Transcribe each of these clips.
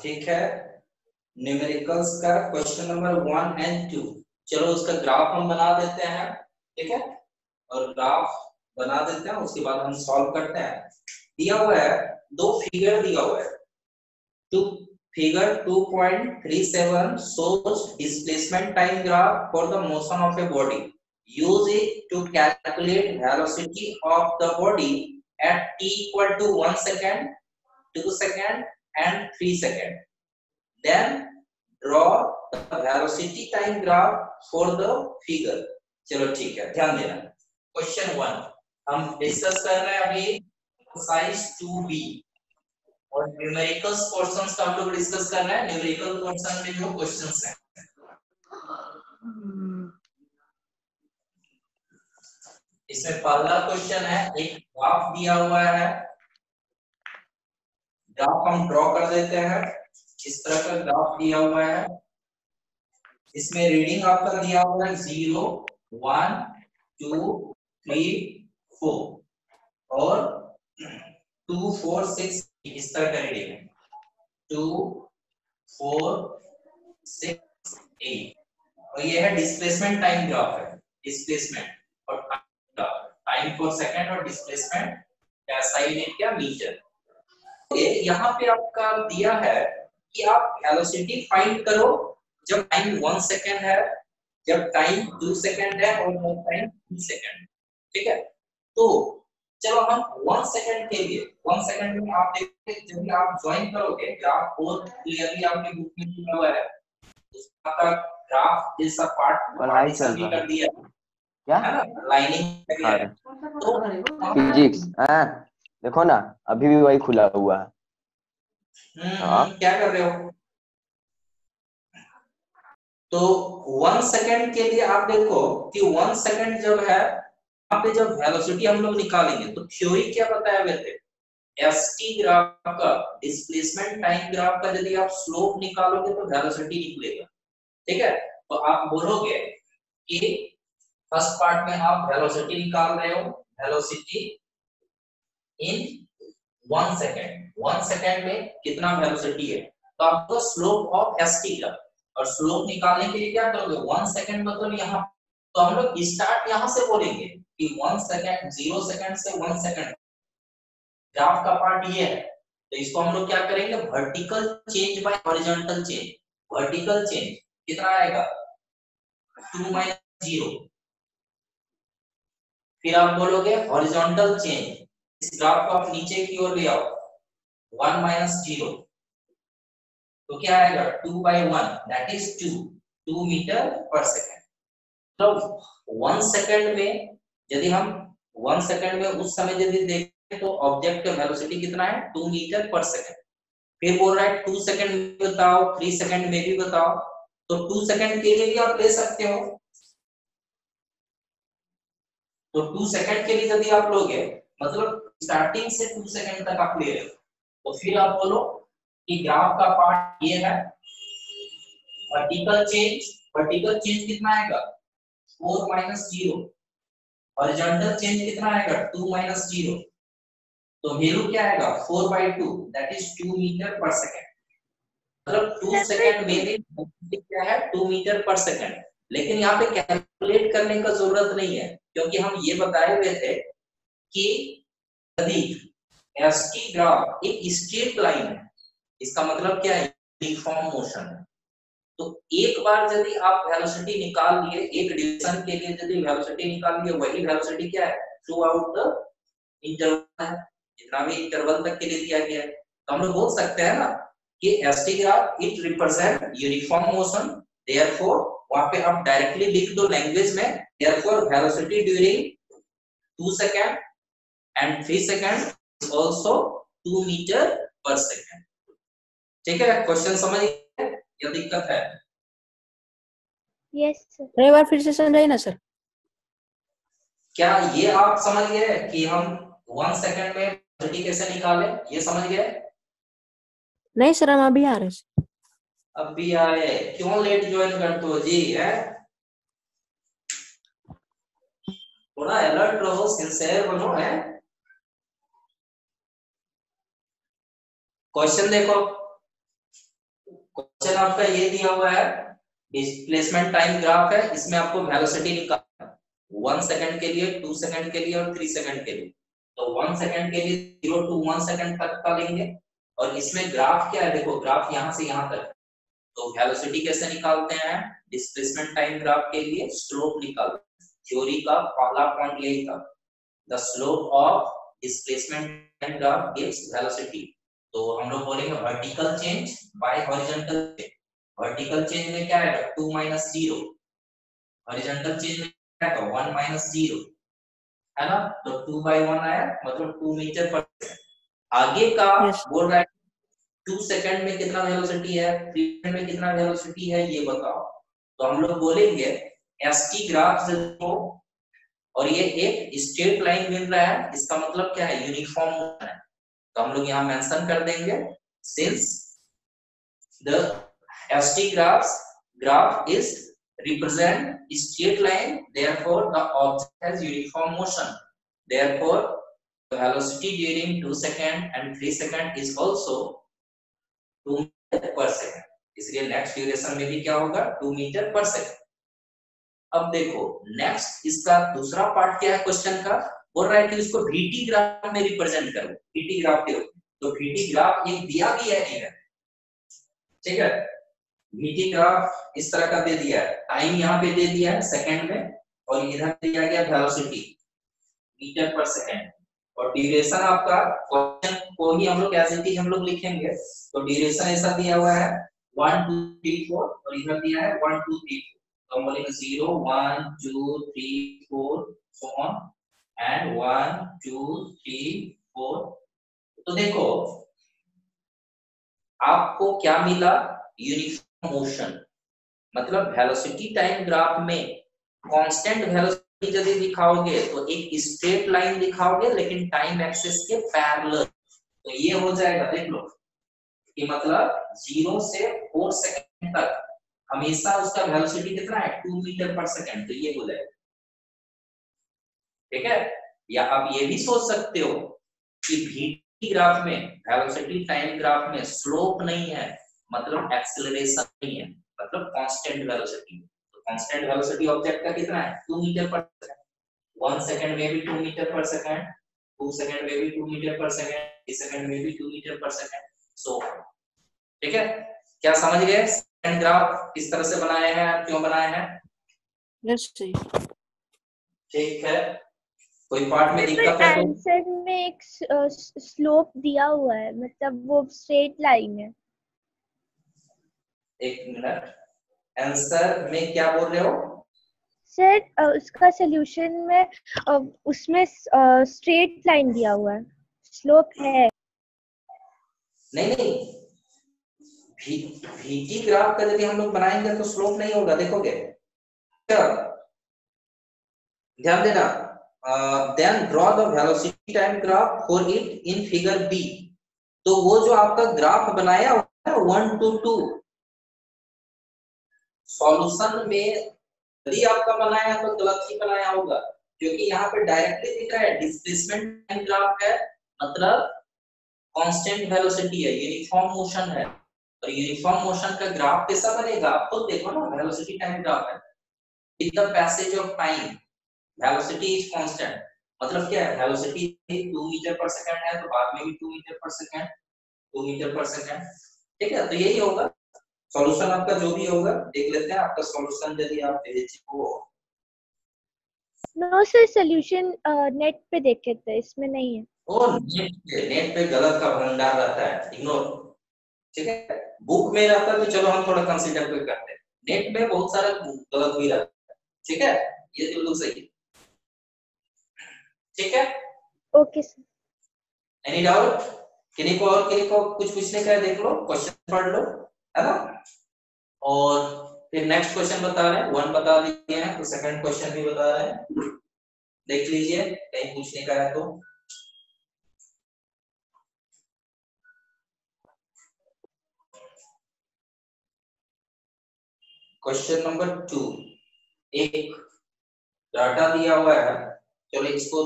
ठीक है, न्यूमेरिकल्स का क्वेश्चन नंबर 1 एंड 2। चलो उसका ग्राफ हम बना देते हैं, ठीक है, और ग्राफ बना देते हैं, उसके बाद हम सॉल्व करते हैं। दिया हुआ है, दो फिगर दिया हुआ है। Two figure 2.37 shows displacement time graph for the motion of a body. Use it to calculate velocity of the body at t equal to 1 second, 2 second and 3 second. Then draw the velocity time graph for the figure. चलो ठीक है, ध्यान देना। Question 1 हम discuss कर रहे हैं अभी, एक्सरसाइज 2b, और न्यूमेरिकल्स पोर्शंस का हम लोग डिस्कस कर रहे हैं। न्यूमेरिकल पोर्शन में जो क्वेश्चंस हैं, इसमें पहला क्वेश्चन है, एक ग्राफ दिया हुआ है। ग्राफ हम ड्रॉ कर देते हैं। इस तरह का ग्राफ दिया हुआ है, इसमें रीडिंग आपका दिया हुआ है 0 1 2 3 4 और 2 4 6, इस तरह का रीडिंग है 2 4 6 8, और ये है डिस्प्लेसमेंट टाइम ग्राफ है। डिस्प्लेसमेंट और टाइम फॉर सेकंड और डिस्प्लेसमेंट SI यूनिट क्या मीटर। यहाँ पे आपका दिया है कि आप वेलोसिटी फाइंड करो जब टाइम 1 सेकंड है, जब टाइम 2 सेकंड है और जब टाइम 3 सेकंड। ठीक है, तो चलो हम 1 सेकंड के लिए, 1 सेकंड में आप देखिए, जब आप ज्वाइन करोगे ग्राफ बहुत क्लियरली आपके बुक में दिया हुआ है, उसका ग्राफ जैसा पार्ट पार्टीशन भी कर दिया क्या है ना, लाइनिंग है। तो फिजिक्स देखो ना, अभी भी वही खुला हुआ है। क्या कर रहे हो? तो 1 सेकंड के लिए आप देखो कि 1 सेकंड जब है, यहाँ पे जब वेलोसिटी हम लोग निकालेंगे तो थ्योरी क्या बताया हुए थे, st ग्राफ का, डिस्प्लेसमेंट टाइम ग्राफ का यदि आप स्लोप निकालोगे तो वेलोसिटी निकलेगा। ठीक है, तो आप बोलोगे कि फर्स्ट पार्ट में आप वेलोसिटी निकाल रहे हो, वेलोसिटी इन 1 सेकंड, 1 सेकंड में कितना वेलोसिटी है, तो आपको स्लोप ऑफ st का, और स्लोप निकालने के लिए क्या करोगे, 1 सेकंड मतलब यहाँ, तो हम लोग स्टार्ट यहाँ से बोलेंगे कि 1 सेकंड, 0 सेकंड से 1 सेकंड ग्राफ का पार्ट ये है, तो इसको हम लोग क्या करेंगे, vertical change bye horizontal change. Vertical change कितना आएगा 2 - 0, फिर आप बोलोगे हॉरिजॉन्टल चेंज, इस ग्राफ को आप नीचे की ओर ले आओ 1 - 0, तो क्या आएगा 2/1 that is 2 metre per second. तो 1 सेकंड में यदि हम 1 सेकंड में उस समय यदि देखें तो ऑब्जेक्ट का वेलोसिटी कितना है 2 मीटर पर सेकंड। फिर बोल रहा है 2 सेकंड में बताओ, 3 सेकंड में भी बताओ, तो 2 सेकंड के लिए भी आप ले सकते हो। तो 2 सेकंड के लिए यदि आप लोगे, मतलब स्टार्टिंग से 2 सेकंड तक आप ले रहे हो, तो फिर आप बोलो कि ग्राफ का पार्ट ये है, वर्टिकल चेंज, वर्टिकल चेंज कितना आएगा 4 - 0, हॉरिजॉन्टल चेंज कितना आएगा 2 - 0, तो वैल्यू क्या आएगा 4/2 that is 2 metre per second. मतलब 2 सेकंड में भी क्या है 2 मीटर पर सेकंड। लेकिन यहाँ पे कैलकुलेट करने का जरूरत नहीं है, क्योंकि हम ये बताए हुए थे कि यदि st ग्राफ एक स्ट्रेट लाइन है, इसका मतलब क्या है यूनिफॉर्म मोशन है, तो एक बार यदि आप वेलोसिटी निकाल लिए, एक डिवीजन के लिए यदि वेलोसिटी निकाल लिए, वही वेलोसिटी क्या है थ्रू आउट द इंटरवल है, जितना भी इंटरवल तक के लिए दिया गया है। तो हम लोग बोल सकते हैं ना कि st graph it represent uniform motion, therefore वहां पे आप डायरेक्टली लिख दो लैंग्वेज में, therefore velocity during 2 second and 3 second is also 2 metre per second. ठीक है, क्वेश्चन समझ गए या दिक्कत है? Yes sir. एक बार फिर से समझाइए ना सर। क्या ये आप समझ गए कि हम 1 सेकंड में वेलोसिटी कैसे निकालें, ये समझ गए? नहीं सर, हम अभी आ रहे हैं। अभी आए, क्यों लेट ज्वाइन करते हो जी? है थोड़ा अलर्ट रहो, सिंसियर बनो। है क्वेश्चन देखो, क्वेश्चन आपका ये दिया हुआ है, डिस्प्लेसमेंट टाइम ग्राफ है, इसमें आपको वेलोसिटी निकालना है 1 सेकंड के लिए, 2 सेकंड के लिए और 3 सेकंड के लिए। तो 1 सेकंड के लिए 0 to 1 सेकंड तक का लेंगे, और इसमें ग्राफ क्या है, देखो ग्राफ यहाँ से यहाँ तक। तो वेलोसिटी कैसे निकालते हैं, डिस्प्लेसमेंट टाइम ग्राफ के लिए स्लोप निकालते हैं। थ्योरी का पहला पॉइंट यही था, the slope of displacement time graph gives velocity. तो हम लोग बोलेंगे vertical change bye horizontal change. Vertical change में क्या है 2 - 0, हॉरिजॉन्टल चेंज में क्या है 1 - 0, है ना। तो 2/1 आया, मतलब 2 मीटर पर सेकंड। आगे का बोल रहा है 2 सेकंड में कितना वेलोसिटी है, 3 सेकंड में कितना वेलोसिटी है, ये बताओ। तो हम लोग बोलेंगे st ग्राफ से देखो, और ये एक स्ट्रेट लाइन मिल रहा है, इसका मतलब क्या है, यूनिफॉर्म मोशन है। तो हम लोग यहाँ मेंशन कर देंगे, since the st graph is represent straight line, therefore the object has uniform motion, therefore the velocity during 2 second and 3 second is also 2 metre per second, इसलिए नेक्स्ट ड्यूरेशन में भी क्या होगा 2 मीटर पर सेकंड। अब देखो next इसका दूसरा part क्या है क्वेश्चन का, बोल रहा है कि इसको VT ग्राफ में रिप्रेजेंट करो, VT ग्राफ के रूप में। तो VT ग्राफ एक दिया भी है, ठीक है। VT ग्राफ इस तरह का दे दिया है, टाइम यहाँ पे दे दिया है सेकंड में, और इधर दिया गया वेलोसिटी मीटर पर सेकंड, और ड्यूरेशन आपका क्वेश्चन को ही हम लोग ऐसे ही हम लोग लिखेंगे। तो ड्यूरेशन ऐसा दिया हुआ है 1 2 3 4, और इधर दिया है 1 2 3 4। तो हम बोलेंगे 0 1 2 3 4 so on and 1 2 3 4। तो देखो आपको क्या मिला, यूनिफॉर्म मोशन, मतलब वेलोसिटी टाइम ग्राफ में कांस्टेंट वेलोसिटी यदि दिखाओगे तो एक स्ट्रेट लाइन दिखाओगे, लेकिन टाइम एक्सिस के पैरेलल। तो ये हो जाएगा, देख लो कि मतलब 0 से 4 सेकंड तक हमेशा उसका वेलोसिटी कितना है 2 मीटर पर सेकंड। तो ये हो जाएगा, ठीक है। या आप ये भी सोच सकते हो कि VT ग्राफ में, वेलोसिटी टाइम ग्राफ में स्लोप नहीं है, मतलब एक्सेलरेशन नहीं है, मतलब कांस्टेंट वेलोसिटी। तो कांस्टेंट वेलोसिटी ऑब्जेक्ट का कितना है 2 मीटर पर सेकंड। 1 सेकंड में भी 2 मीटर पर सेकंड, 2 सेकंड में भी 2 मीटर पर सेकंड, 3 सेकंड में भी 2 मीटर पर सेकंड। सो ठीक है, क्या समझ गए सेकंड ग्राफ किस तरह से बनाए हैं, क्यों बनाए हैं? यस सही। ठीक है, कोई पार्ट में दिक्कत है तो आंसर में एक स्लोप दिया हुआ है, मतलब वो स्ट्रेट लाइन है। एक मिनट, आंसर में क्या बोल रहे हो सर? उसका सॉल्यूशन में उसमें स्ट्रेट लाइन दिया हुआ है, स्लोप है नहीं, VT ग्राफ का यदि हम लोग बनाएंगे तो स्लोप नहीं होगा, देखोगे ध्यान देना। Then draw the velocity time graph for it in figure B. तो वो जो आपका ग्राफ बनाया हुआ है 1 to 2, सॉल्यूशन में यदि आपका बनाया है तो गलत ही बनाया होगा, क्योंकि यहाँ पे डायरेक्टली दिख रहा है डिस्प्लेसमेंट टाइम ग्राफ है, मतलब कांस्टेंट वेलोसिटी है, यूनिफॉर्म मोशन है। और यूनिफॉर्म मोशन का ग्राफ कैसा बनेगा, आप खुद देखो ना, वेलोसिटी टाइम ग्राफ है, with the passage of time velocity is constant. मतलब क्या है, वेलोसिटी 2 मीटर पर सेकंड है तो बाद में भी 2 metre per second, 2 metre per second, ठीक है। तो यही होगा सॉल्यूशन आपका, जो भी होगा देख लेते हैं आपका सॉल्यूशन यदि आप भेज हो। नो सर, सॉल्यूशन नेट पे देखे थे, इसमें नहीं है। ओ नेट पे गलत का भंडार रहता है, इग्नोर, ठीक है। बुक में रहता है तो चलो हम थोड़ा कंसीडर करते हैं, नेट में बहुत सारा गलत भी रहता है, ठीक है, ये बिल्कुल सही है, ठीक है। Okay sir. Any doubt? किन्हीं को कुछ पूछने का है देख लो, क्वेश्चन पढ़ लो, है ना। और फिर नेक्स्ट क्वेश्चन बता रहे हैं, 1 बता दिए हैं तो सेकंड क्वेश्चन भी बता रहे हैं, देख लीजिए कहीं पूछने का है तो। क्वेश्चन नंबर 2, एक डाटा दिया हुआ है, चलो इसको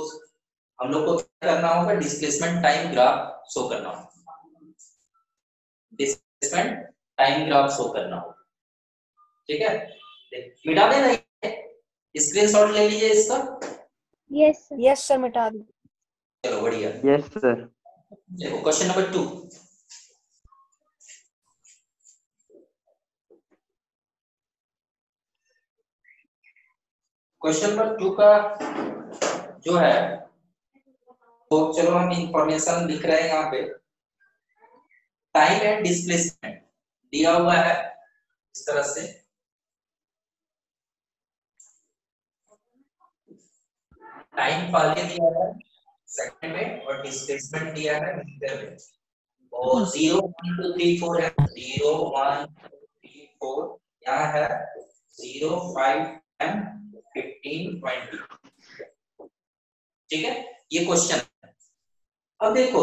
हम लोग को क्या करना होगा, डिस्प्लेसमेंट टाइम ग्राफ शो करना होगा। डिस्प्लेसमेंट टाइम ग्राफ शो करना हो। ठीक है, मिटा देना, स्क्रीनशॉट ले लीजिए इसका। यस सर मिटा दो। चलो बढ़िया। Yes sir. देखो क्वेश्चन नंबर 2। क्वेश्चन नंबर 2 का जो है, तो चलो हम इंफॉर्मेशन लिख रहे हैं यहाँ पे। टाइम एंड डिस्प्लेसमेंट दिया हुआ है इस तरह से। टाइम पहले दिया है सेकंड में और डिस्प्लेसमेंट दिया है मीटर में। और 0 1 2 3 4 है। 0 1 2 3 4 यहाँ है 0 5 10 15 20। ठीक है, ये क्वेश्चन है। अब देखो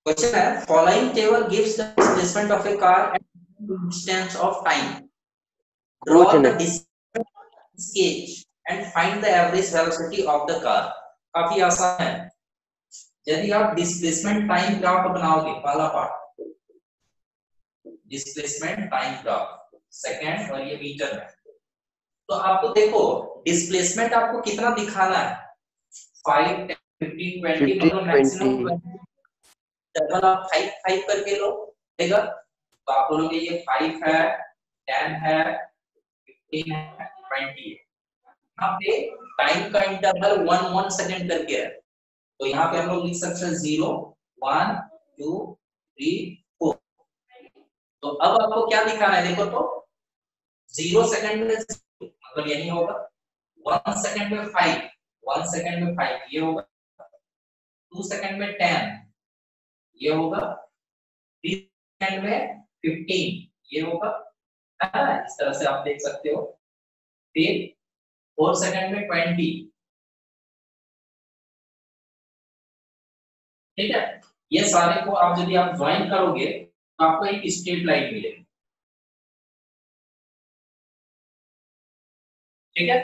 क्वेश्चन है, following table gives the displacement of A car eight instance of time. Draw the displacement sketch and find the average velocity of the car. काफी आसान है। यदि आप डिस्प्लेसमेंट टाइम ग्राफ बनाओगे, पहला part displacement time graph second और ये metre में, तो आपको देखो डिस्प्लेसमेंट आपको कितना दिखाना है, 5 10 15 20 मतलब मैक्सिमम 20। डबल आप 5 5 करके लो देगा, तो आप बोलोगे ये 5 है 10 है 15 है 20 है। यहाँ पे टाइम का इंटरवल 1 1 सेकंड करके है, तो यहाँ पे हम लोग लिख सकते हैं 0 1 2 3 4। तो अब आपको क्या दिखाना है, देखो तो 0 सेकंड में 0 मतलब यही होगा, 1 सेकंड में 5 1 सेकंड में 5 ये होगा, 2 सेकंड में 10 ये होगा, 3 सेकंड में 15 ये होगा, है ना? इस तरह से आप देख सकते हो। फिर 4 सेकंड में 20। ठीक है, ये सारे को आप यदि आप ज्वाइन करोगे तो आपको एक स्ट्रेट लाइन मिलेगी। ठीक है,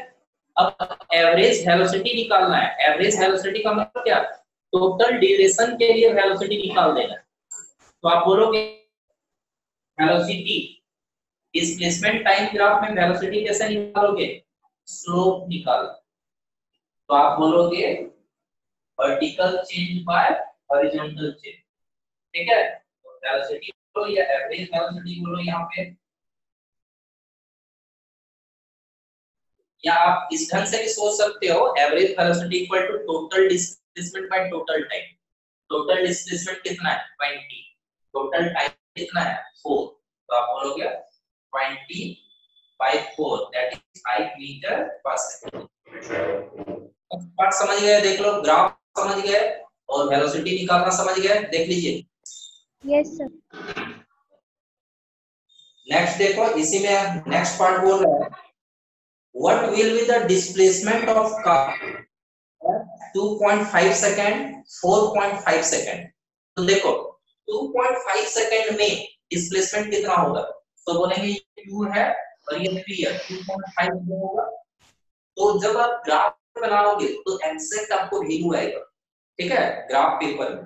अब एवरेज वेलोसिटी निकालना है। एवरेज वेलोसिटी का मतलब क्या, टोटल ड्यूरेशन के लिए वेलोसिटी निकाल देना है। तो आप बोलोगे वेलोसिटी डिस्प्लेसमेंट टाइम ग्राफ में वेलोसिटी कैसे निकालोगे, स्लोप निकालो। तो आप बोलोगे vertical change bye horizontal change. ठीक है, तो वेलोसिटी बोलो या एवरेज वेलोसिटी बोलो यहाँ पे, या आप इस ढंग से भी सोच सकते हो, average velocity equal to total displacement by total time. Total displacement कितना है 20, टोटल टाइम कितना है 4, तो आप बोलोगे 20 by 4 that is 5 metre per second. Part समझ गए, देख लो ग्राफ समझ गए और वेलोसिटी निकालना समझ गए, देख लीजिए। Yes sir. नेक्स्ट देखो, इसी में नेक्स्ट पार्ट बोल रहा है what will be the displacement of car 2.5 second 4.5 second. तो देखो 2.5 सेकंड में डिस्प्लेसमेंट कितना होगा, तो बोलेंगे ये 2 है और ये 3 है, 2.5 होगा। तो जब आप ग्राफ बनाओगे तो एग्जैक्ट आपको वैल्यू आएगा। ठीक है, ग्राफ पेपर में,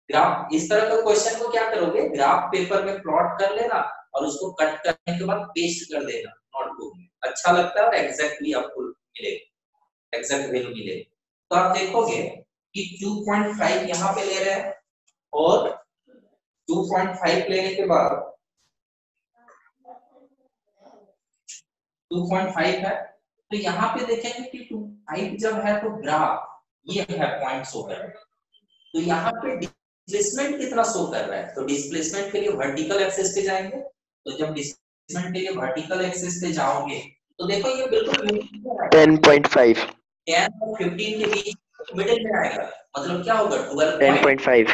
ग्राफ इस तरह का क्वेश्चन को क्या करोगे, ग्राफ पेपर में प्लॉट कर लेना और उसको कट करने के बाद पेस्ट कर देना नोटबुक में। अच्छा लगता है और एग्जैक्टली आपको मिलेगा, एग्जैक्ट वैल्यू मिलेगी। तो आप देखोगे कि 2.5 यहाँ पे ले रहे हैं और 2.5 लेने के बाद 2.5 है, तो यहाँ पे देखेंगे कि 2.5 जब है तो ग्राफ ये है पॉइंट शो कर रहा है, तो यहाँ पे डिस्प्लेसमेंट कितना शो कर रहा है, तो डिस्प्लेसमेंट के लिए वर्टिकल एक्सिस पे जाएंगे। तो जब डिस्प्लेसमेंट के लिए वर्टिकल एक्सिस पे जाओगे तो देखो ये बिल्कुल 10.5 10 और 15 के बीच मिडिल में आएगा, मतलब क्या होगा 10.5।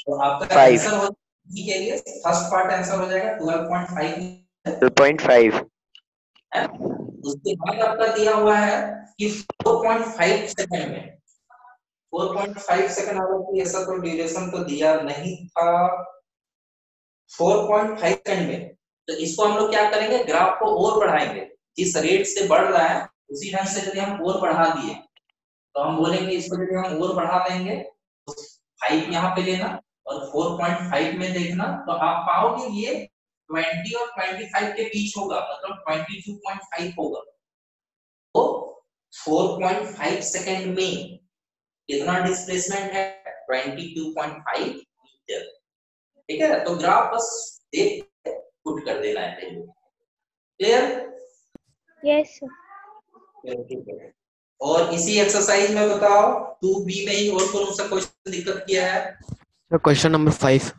तो आपका आंसर हो के लिए फर्स्ट पार्ट आंसर हो जाएगा 12.5। उसके बाद आपका दिया हुआ है कि 4.5 सेकंड में 4.5 सेकंड आवर ऐसा तो ड्यूरेशन तो दिया नहीं था 4.5 सेकंड में। तो इसको हम लोग क्या करेंगे, ग्राफ को और बढ़ाएंगे, जिस रेट से बढ़ रहा है उसी ढंग से यदि हम और बढ़ा दिए तो हम बोलेंगे इसको यदि हम और बढ़ा देंगे तो 5 यहाँ पे लेना और 4.5 में देखना तो आप पाओगे ये 20 और 25 के बीच होगा, मतलब 22.5 होगा। तो 4.5 सेकेंड में कितना डिस्प्लेसमेंट है? 22.5 मीटर। ठीक है, तो ग्राफ बस देख पुट कर देना है। क्लियर? Yes sir. ठीक है। और इसी एक्सरसाइज में बताओ 2B में ही और कौन सा क्वेश्चन दिक्कत किया है? Sir question number 5।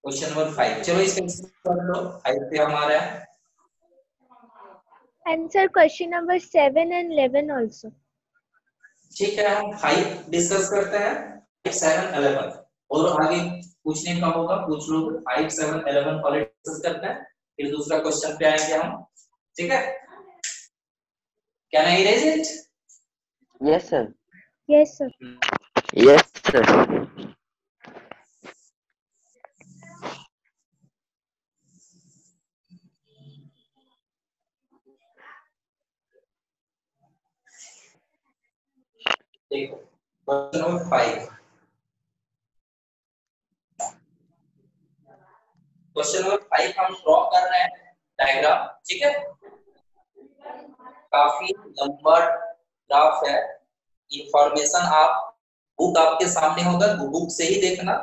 Question number 5, चलो इसका कर लो। 5 पे हमारा है answer question number 7 and 11 also. ठीक है, हम 5 डिस्कस करते हैं, 5, 7, 11 और आगे पूछने का होगा, पूछ लो। 5, 7, 11 पहले डिस्कस करते हैं, फिर दूसरा क्वेश्चन पे आएंगे हम। ठीक है, can I erase it? Yes sir. Yes sir. Yes sir. देखो क्वेश्चन नंबर 5, क्वेश्चन नंबर 5 हम ड्रॉ कर रहे हैं डायग्राम। ठीक है, काफी लंबा ग्राफ है। इंफॉर्मेशन आप बुक आपके सामने होगा, बुक से ही देखना,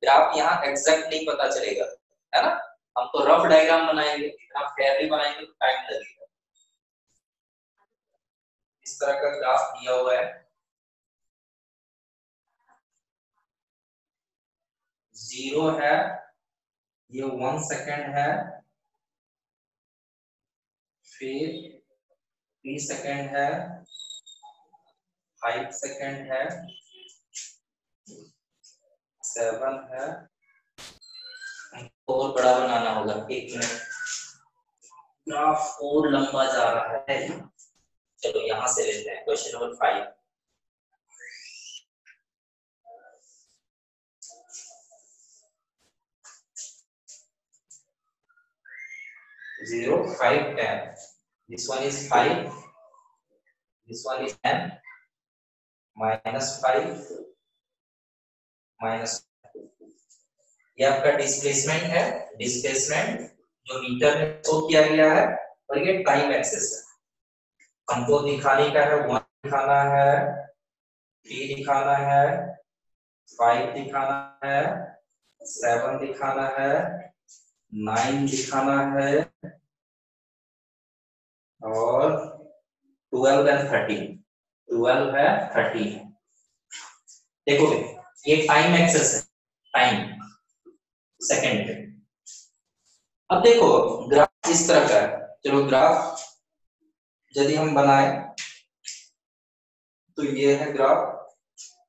ग्राफ यहाँ एग्जैक्ट नहीं पता चलेगा, है ना। हम तो रफ डायग्राम बनाएंगे, इतना फेयरली बनाएंगे तो टाइम लगेगा। इस तरह का ग्राफ दिया हुआ है, 0 है, ये 1 सेकेंड है, फिर 3 सेकेंड है, 5 सेकेंड है, 7 है। और बड़ा बनाना होगा, 1 मिनट, ग्राफ और लंबा जा रहा है। चलो यहां से लेते हैं question number 5। 0, 5, 10. This one is 5. This one is 10. -5, -5. ये आपका डिस्प्लेसमेंट है, डिस्प्लेसमेंट जो मीटर में शो किया गया है, और ये टाइम एक्सेस है। हमको दिखाने का है 1 दिखाना है, 3 दिखाना है, 5 दिखाना है, 7 दिखाना है, 9 दिखाना है, और 12 एंड 13। 12 है, 13। देखो ये टाइम एक्सेस है, टाइम सेकेंड पे। अब देखो ग्राफ इस तरह का है। चलो ग्राफ यदि हम बनाए तो ये है ग्राफ,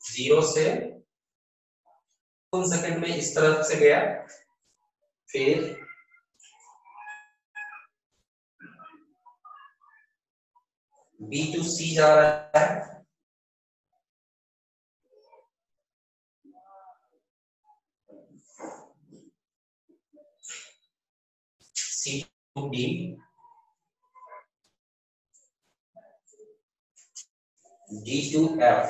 0 से 1 सेकेंड में इस तरह से गया, फिर B to C जा रहा है, C to D, D to F,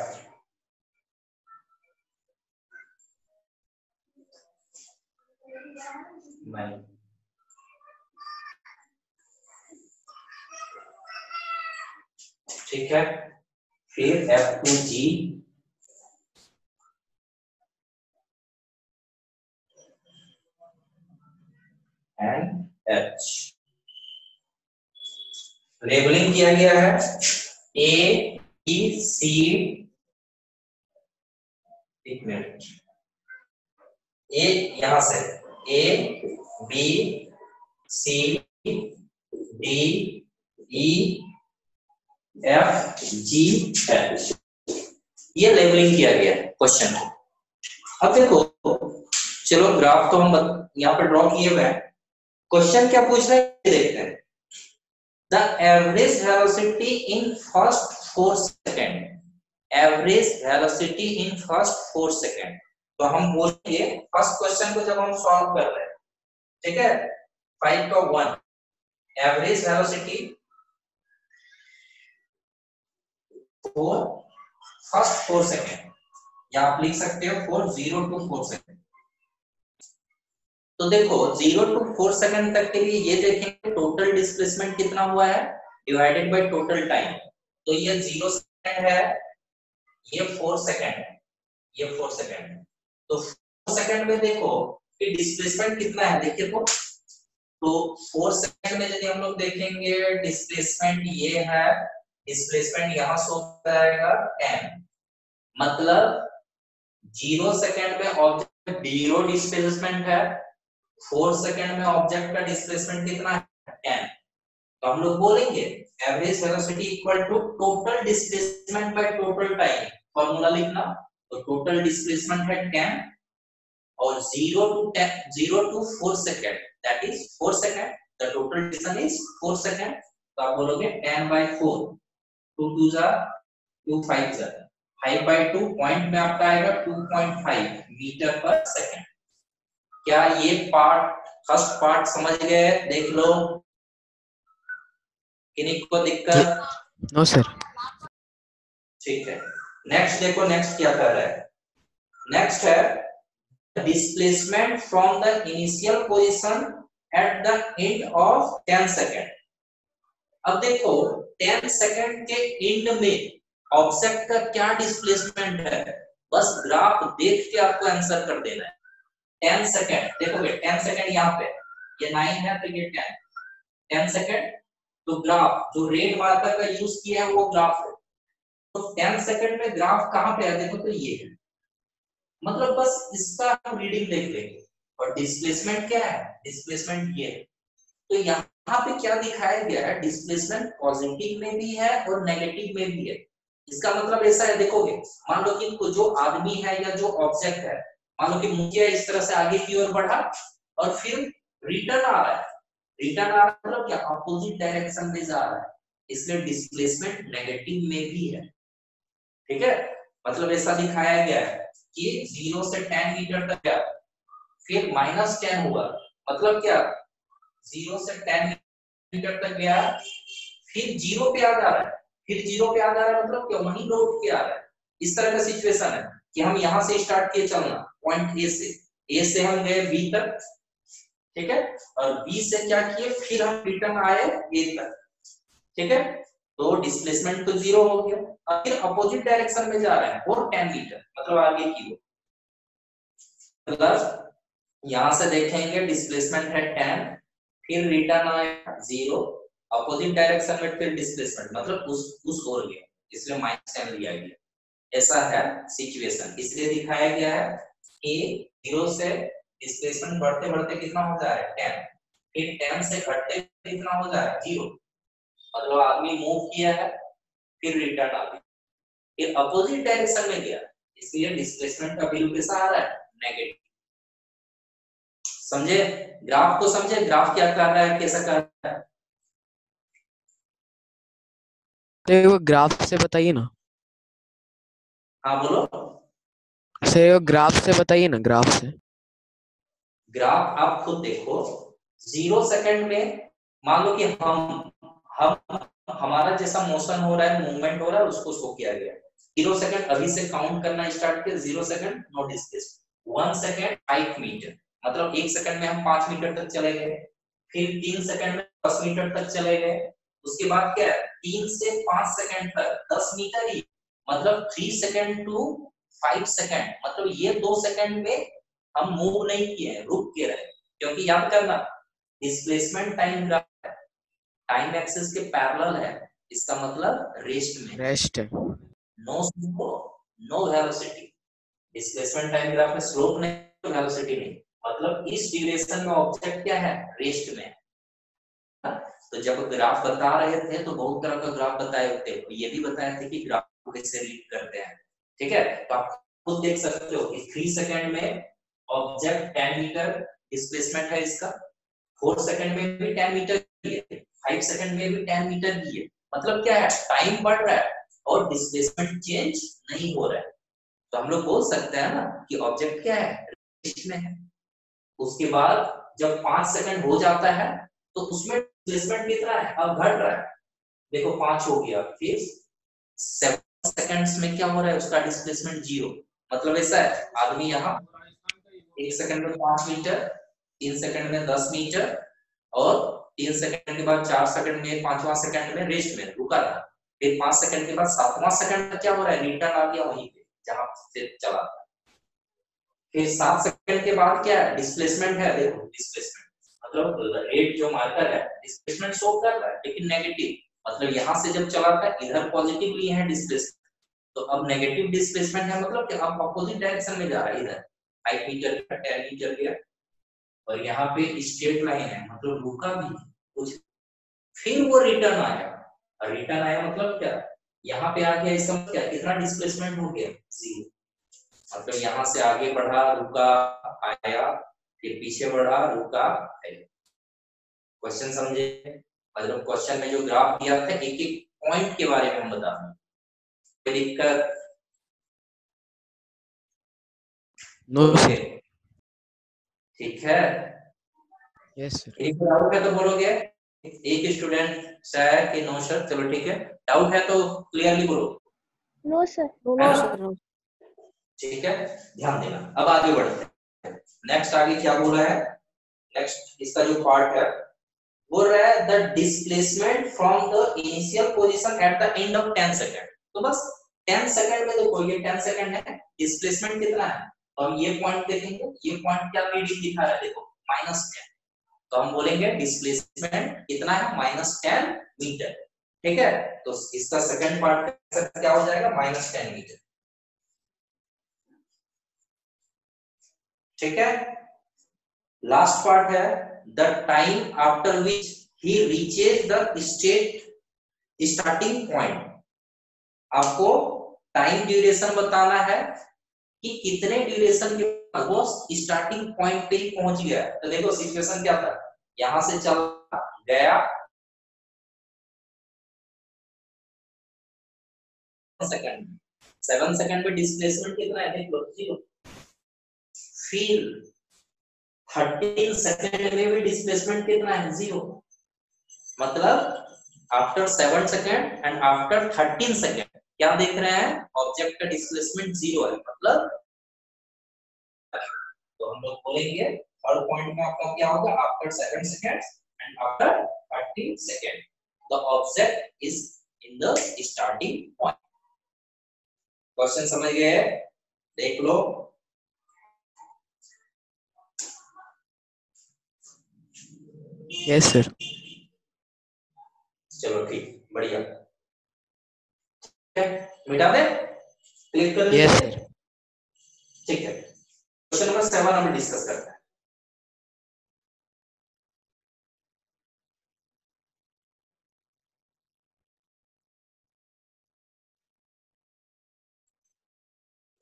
नहीं, ठीक है, फिर F to G, and H। Labelling किया गया है A, B, C, एक मिनट, A यहां से A, B, C, D, E, F, G, H, ये लेबलिंग किया गया है क्वेश्चन को। अब देखो चलो ग्राफ तो हम यहाँ पे ड्रॉ किए हुए हैं, क्वेश्चन क्या पूछ रहे हैं देखते हैं। The average velocity in first 4 second, average velocity in first 4 second. तो हम बोलेंगे फर्स्ट क्वेश्चन को जब हम सॉल्व कर रहे हैं, ठीक है, 5 का 1, average velocity for first 4 second, या आप लिख सकते हो 4, 0 to 4 सेकेंड। तो देखो 0 to 4 सेकंड तक के लिए ये देखेंगे टोटल डिस्प्लेसमेंट कितना हुआ है डिवाइडेड बाय टोटल टाइम। तो ये 0 सेकंड है, ये 4 सेकंड है, ये 4 सेकंड है। तो 4 सेकंड में देखो कि डिस्प्लेसमेंट कितना है, देखिए तो 4 सेकंड में यदि हम लोग देखेंगे डिस्प्लेसमेंट ये है, डिस्प्लेसमेंट यहाँ शो कराएगा 10, मतलब 0 सेकंड में ऑब्जेक्ट 0 डिस्प्लेसमेंट है, 4 सेकंड में ऑब्जेक्ट का डिस्प्लेसमेंट कितना है 10। तो हम लोग बोलेंगे average velocity equal to total displacement by total time. Formula लिखना, तो टोटल डिस्प्लेसमेंट है 10 और 0 to 4 second that is 4 second, the total distance is 4 second. तो आप बोलोगे 10/4, 2 2 जा 2 5 जा 5/2 पॉइंट में आपका आएगा 2.5 मीटर पर सेकंड। क्या ये पार्ट फर्स्ट पार्ट समझ गए? देख लो, किन्हीं को दिक्कत? No sir. ठीक है, नेक्स्ट देखो, नेक्स्ट क्या कर रहा है। नेक्स्ट है displacement from the initial position at the end of 10 second. अब देखो 10 सेकंड के एंड में ऑब्जेक्ट का क्या डिस्प्लेसमेंट है, बस ग्राफ देख के आपको आंसर कर देना है। 10 सेकंड देखोगे, 10 सेकंड यहाँ पे ये 9 है तो ये 10 सेकंड, तो ग्राफ जो रेड मार्कर का यूज किया है वो ग्राफ है। तो 10 सेकंड में ग्राफ कहाँ पे है, देखो तो ये है, मतलब बस इसका हम रीडिंग देख लेंगे। और डिस्प्लेसमेंट क्या है, डिस्प्लेसमेंट ये है। तो यहाँ पे क्या दिखाया गया है, डिस्प्लेसमेंट पॉजिटिव में भी है और नेगेटिव में भी है। इसका मतलब ऐसा है, देखोगे मान लो कि जो आदमी है या जो ऑब्जेक्ट है, मान लो कि मुझे इस तरह से आगे की ओर बढ़ा और फिर रिटर्न आ रहा है, रिटर्न आ रहा है मतलब क्या, अपोजिट डायरेक्शन में जा रहा है, इसलिए डिस्प्लेसमेंट नेगेटिव में भी है। ठीक है, मतलब ऐसा दिखाया गया है कि 0 से 10 मीटर तक गया, फिर -10 हुआ, मतलब क्या 0 से 10 मीटर तक गया, फिर 0 पे आ जा रहा है, फिर 0 पे आ जा रहा है, मतलब क्या वहीं लौट के आ रहा है। इस तरह का सिचुएशन है कि हम यहां से स्टार्ट किए चलना पॉइंट ए से हम गए बी तक, ठीक है, और बी से क्या किए, फिर हम रिटर्न आए ए तक, ठीक है। तो डिस्प्लेसमेंट तो 0 हो गया, अब फिर अपोजिट डायरेक्शन में जा रहे हैं और 10 मीटर, मतलब आगे की ओर, मतलब यहां से देखेंगे डिस्प्लेसमेंट है 10, फिर रिटर्न आया 0, अपोजिट डायरेक्शन में फिर डिस्प्लेसमेंट मतलब उस ओर गया, इसलिए -10 लिया गया। ऐसा है सिचुएशन, इसलिए दिखाया गया है कि 0 से डिस्प्लेसमेंट बढ़ते बढ़ते कितना हो जा रहा है 10, फिर 10 से घटते कितना हो जा रहा है 0, मतलब आदमी मूव किया है फिर रिटर्न आ गया, फिर अपोजिट डायरेक्शन में गया, इसलिए डिस्प्लेसमेंट का वैल्यू कैसा आ रहा है, नेगेटिव। समझे, ग्राफ को समझे, ग्राफ क्या कर रहा है, कैसा कर रहा है। तो वो ग्राफ से बताइए ना। हाँ बोलो सर वो ग्राफ से बताइए ना, ग्राफ से। ग्राफ आप खुद देखो, 0 सेकंड में मान लो कि हम हमारा जैसा मोशन हो रहा है, मूवमेंट हो रहा है, उसको शो किया गया। 0 सेकंड अभी से काउंट करना स्टार्ट किया, 0 second no displacement, 1 second 5 metre, मतलब 1 सेकंड में हम 5 मीटर तक चले गए, फिर 3 सेकंड में 10 मीटर तक चले गए, उसके बाद क्या है 3 से 5 सेकंड तक 10 मीटर ही, मतलब 3 सेकंड टू 5 सेकंड, मतलब ये 2 सेकंड में हम मूव नहीं किए, रुक के रहे, क्योंकि याद करना displacement time graph time axis के पैरेलल है, इसका मतलब रेस्ट में, रेस्ट है, no slope no velocity. Displacement time graph में स्लोप नहीं, वेलोसिटी नहीं, मतलब इस ड्यूरेशन में ऑब्जेक्ट क्या है, रेस्ट में। तो जब ग्राफ बता रहे थे तो बहुत तरह का ग्राफ बताए थे, ये भी बताए थे कि ग्राफ को कैसे रीड करते हैं, ठीक है। तो आप खुद देख सकते हो कि 3 सेकंड में ऑब्जेक्ट 10 मीटर डिस्प्लेसमेंट है इसका, 4 सेकंड में भी 10 मीटर की है, 5 सेकंड में भी 10 मीटर की है, मतलब क्या है टाइम बढ़ रहा है और डिस्प्लेसमेंट चेंज नहीं हो रहा है। तो हम लोग बोल सकते हैं ना कि ऑब्जेक्ट क्या है, रेस्ट में है। उसके बाद जब 5 सेकंड हो जाता है तो उसमें डिस्प्लेसमेंट कितना है, अब घट रहा है, देखो 5 हो गया, फिर 7 सेकंड्स में क्या हो रहा है, उसका डिस्प्लेसमेंट 0, मतलब ऐसा है आदमी यहाँ 1 सेकंड में 5 मीटर, 3 सेकंड में 10 मीटर और 3 सेकंड के बाद 4 सेकंड में 5वां सेकंड में रेस्ट में रुका था, फिर 5 सेकंड के बाद 7वां सेकंड क्या हो रहा है, रिटर्न आ गया वहीं पे जहां से चला था। फिर 7 सेकंड के बाद क्या है, डिस्प्लेसमेंट है, देखो डिस्प्लेसमेंट मतलब रेट जो मार्कर है डिस्प्लेसमेंट शो कर रहा है लेकिन नेगेटिव, मतलब यहाँ से जब चला था इधर पॉजिटिव लिए है डिस्प्लेसमेंट, तो अब नेगेटिव डिस्प्लेसमेंट है मतलब कि अब अपोजिट डायरेक्शन में जा रहा है, इधर 5 मीटर का 10 मीटर गया और यहाँ पे स्ट्रेट लाइन है मतलब रुका भी कुछ, फिर वो रिटर्न आया, और रिटर्न आया मतलब क्या, यहाँ पे आ गया, इसका मतलब क्या, कितना डिस्प्लेसमेंट हो गया, 0, मतलब यहाँ से आगे बढ़ा रुका आया, फिर पीछे बढ़ा रुका आया। क्वेश्चन समझे, मतलब क्वेश्चन में जो ग्राफ दिया था एक एक पॉइंट के बारे में हम बता रहे हैं, कोई दिक्कत? No sir. ठीक है, यस सर। एक डाउट है तो बोलोगे, एक स्टूडेंट सर कि नो सर, चलो ठीक है, डाउट है तो क्लियरली बोलो। No sir. No sir no. ठीक है, ध्यान देना। अब आगे बढ़ते हैं, नेक्स्ट आगे क्या बोला है, नेक्स्ट इसका जो पार्ट है बोल रहा है the displacement from the initial position at the end of 10 second. तो बस 10 सेकंड में देखो ये 10 सेकंड है, डिस्प्लेसमेंट कितना है, तो हम ये पॉइंट देखेंगे, ये पॉइंट क्या रीडिंग दिखा रहा है, देखो -10, तो हम बोलेंगे डिस्प्लेसमेंट कितना है, -10 मीटर। ठीक है, तो इसका सेकंड पार्ट क्या हो जाएगा, -10 मीटर। ठीक है, लास्ट पार्ट है the time after which he reaches the state starting point. आपको टाइम ड्यूरेशन बताना है कि कितने ड्यूरेशन के बाद वो स्टार्टिंग पॉइंट पे ही पहुंच गया। तो देखो सिचुएशन क्या था, यहां से चला गया सेकंड, 7 सेकंड में डिस्प्लेसमेंट कितना है, देख लो 0। फिर 13 सेकंड में भी डिस्प्लेसमेंट कितना है, 0। मतलब after 7 second and after 13 second क्या देख रहे हैं, ऑब्जेक्ट का डिस्प्लेसमेंट 0 है, मतलब तो हम लोग बोलेंगे थर्ड पॉइंट में आपका क्या होगा, after 7 seconds and after 13 second the object is in the starting point. Question समझ गए, देख लो। Yes sir. चलो ठीक, बढ़िया, मिटा दे, क्लिक कर यस लीजिए। सर। ठीक है, क्वेश्चन नंबर 7 हम डिस्कस करते हैं।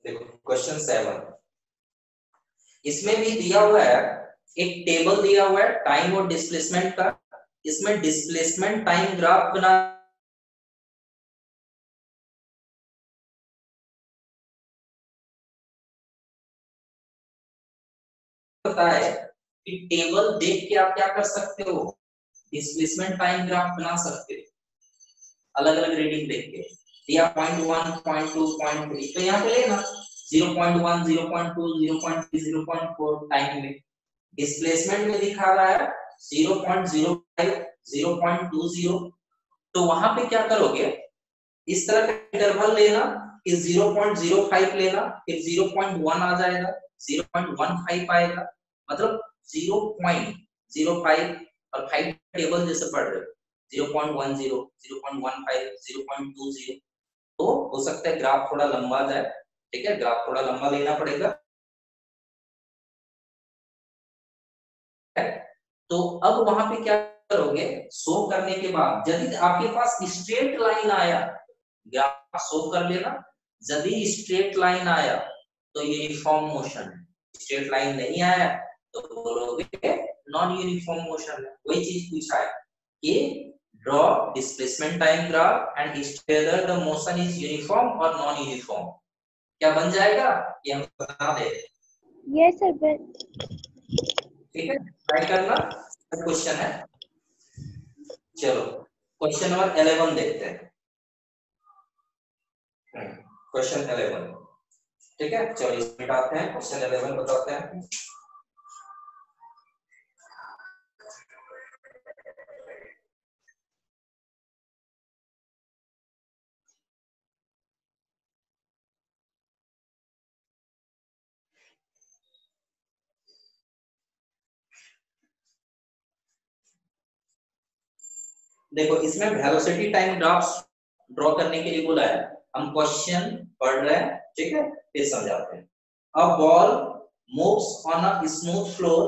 देखो क्वेश्चन 7, इसमें भी दिया हुआ है, एक टेबल दिया हुआ है टाइम और डिस्प्लेसमेंट का, इसमें डिस्प्लेसमेंट टाइम ग्राफ बना होता है कि टेबल देख के आप क्या कर सकते हो, डिस्प्लेसमेंट टाइम ग्राफ बना सकते हो अलग अलग रीडिंग देख के। दिया 0.1 0.2 0.3, तो यहाँ पे लेना 0.1 0.2 0.3 0.4 टाइम में, डिस्प्लेसमेंट में दिखा रहा है 0.05 0.20, तो वहां पे क्या करोगे, इस तरह का इंटरवल लेना कि 0.05 लेना, फिर 0.1 आ जाएगा, 0.15 आएगा, मतलब 0.05 और 5 टेबल जैसे पढ़ रहे हो, 0.10 0.15 0.20, तो हो सकता है ग्राफ थोड़ा लंबा जाए। ठीक है, ग्राफ थोड़ा लंबा लेना पड़ेगा। तो अब वहां पे क्या करोगे, शो करने के बाद यदि आपके पास स्ट्रेट लाइन आया, ग्राफ शो कर लेना, यदि स्ट्रेट लाइन आया तो यूनिफॉर्म मोशन है, स्ट्रेट लाइन नहीं आया तो बोलोगे नॉन यूनिफॉर्म मोशन है। वही चीज पूछा है कि draw displacement time graph and whether the motion is uniform और नॉन यूनिफॉर्म, क्या बन जाएगा ये हम बता दे। Yes sir. ठीक है, ट्राई करना, क्वेश्चन है। चलो क्वेश्चन नंबर 11 देखते हैं, क्वेश्चन 11। ठीक है, चलो इसमें आते हैं, क्वेश्चन 11 बताते हैं। देखो इसमें वेलोसिटी टाइम ग्राफ ड्रॉ करने के लिए बोला है, हम क्वेश्चन पढ़ रहे हैं, ठीक है, फिर समझाते हैं। A ball moves on a smooth floor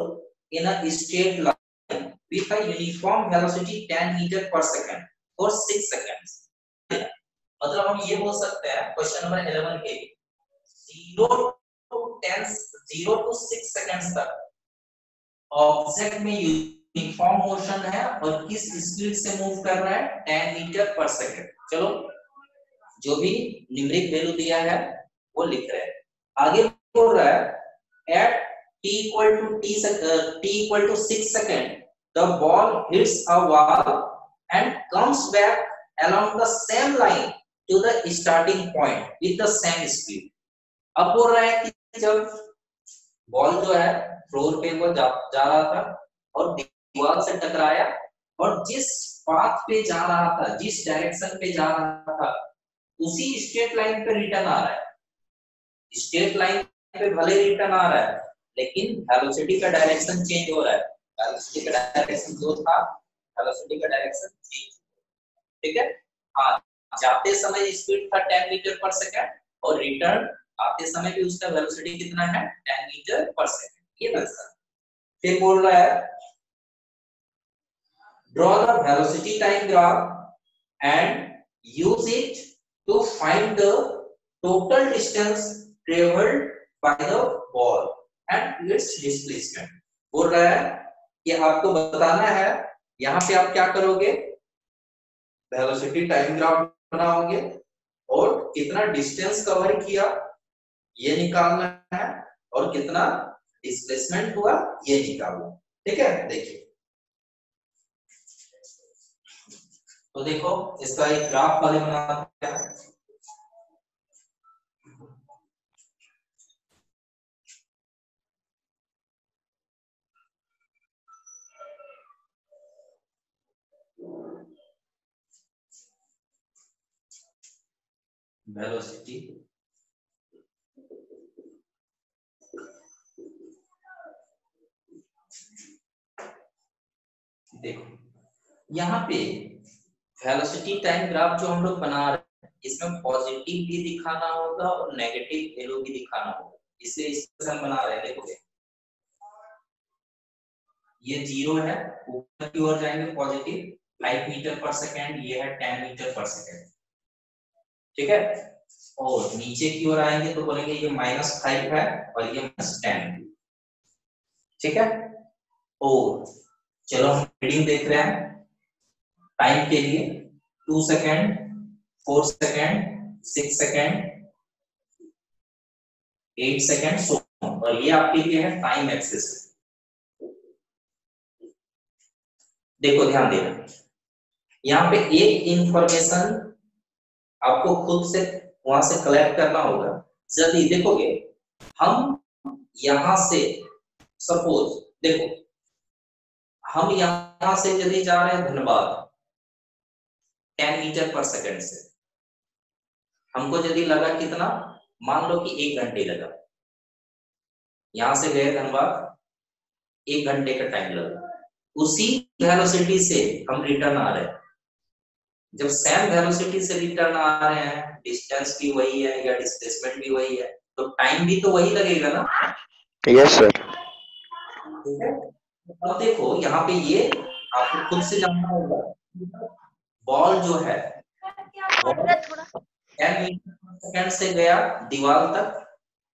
in a straight line with a uniform velocity 10 metre per second for 6 seconds. मतलब हम ये बोल सकते हैं क्वेश्चन नंबर 11 के 0 to 6 सेकंड्स तक ऑब्जेक्ट में यूनिफॉर्म मोशन है और किस स्पीड से मूव कर रहा है, 10 मीटर पर सेकंड। चलो जो भी न्यूमेरिक वैल्यू दिया है वो लिख रहे हैं। आगे बोल रहा है at t equal to 6 second the ball hits a wall and comes back along the same line to the starting point with the same speed। अब बोल रहा है कि जब बॉल जो है फ्लोर पे वो जा रहा था और दीवार से टकराया और जिस पाथ पे जा रहा था, जिस डायरेक्शन पे जा रहा था, उसी स्ट्रेट लाइन पे रिटर्न आ रहा है। स्ट्रेट लाइन पे भले रिटर्न आ रहा है लेकिन वेलोसिटी का डायरेक्शन चेंज हो रहा है। वेलोसिटी का डायरेक्शन जो था, वेलोसिटी का डायरेक्शन चेंज, ठीक है। हाँ, जाते समय स्पीड था 10 मीटर पर सेकंड और रिटर्न आते समय भी उसका वेलोसिटी कितना है, 10 मीटर पर सेकंड। ये बता। फिर बोल रहा है draw the velocity time graph and use it to find the total distance travelled by the ball and its displacement. बोल रहा है कि आपको बताना है, यहाँ पे आप क्या करोगे, वेलोसिटी टाइम ग्राफ बनाओगे और कितना डिस्टेंस कवर किया ये निकालना है और कितना डिस्प्लेसमेंट हुआ ये निकालना, ठीक है। देखिए तो देखो इसका एक ग्राफ वाले बनाते हैं। वेलोसिटी देखो यहाँ पे वेलोसिटी टाइम ग्राफ जो हम लोग बना रहे हैं इसमें पॉजिटिव भी दिखाना होगा और नेगेटिव वैल्यू भी दिखाना होगा, इसलिए इससे हम बना रहे हैं। देखो ये 0 है, ऊपर की ओर जाएंगे पॉजिटिव 5 मीटर पर सेकेंड, ये है 10 मीटर पर सेकेंड, ठीक है। और नीचे की ओर आएंगे तो बोलेंगे ये -5 है और ये -10, ठीक है। और चलो हम रीडिंग देख रहे हैं टाइम के लिए 2 सेकेंड, 4 सेकेंड, 6 सेकेंड, 8 सेकेंड, सो और ये आपके लिए है टाइम एक्सिस। देखो ध्यान देना, यहाँ पे एक इंफॉर्मेशन आपको खुद से वहां से कलेक्ट करना होगा। जल्दी देखोगे, हम यहां से सपोज देखो हम यहां से यदि जा रहे हैं धनबाद 10 मीटर पर सेकंड से, हमको यदि लगा कितना, मान लो कि 1 घंटे लगा, यहां से गए धनबाद 1 घंटे का टाइम लगा, उसी वेलोसिटी से हम रिटर्न आ रहे हैं। जब सेम वेलोसिटी से रिटर्न आ रहे हैं, डिस्टेंस भी वही है या डिस्प्लेसमेंट भी वही है, तो टाइम भी तो वही लगेगा ना। Yes sir. ठीक है, अब देखो यहाँ पे ये आपको खुद से जानना होगा, बॉल जो है 10 मीटर सेकंड से गया दीवार तक,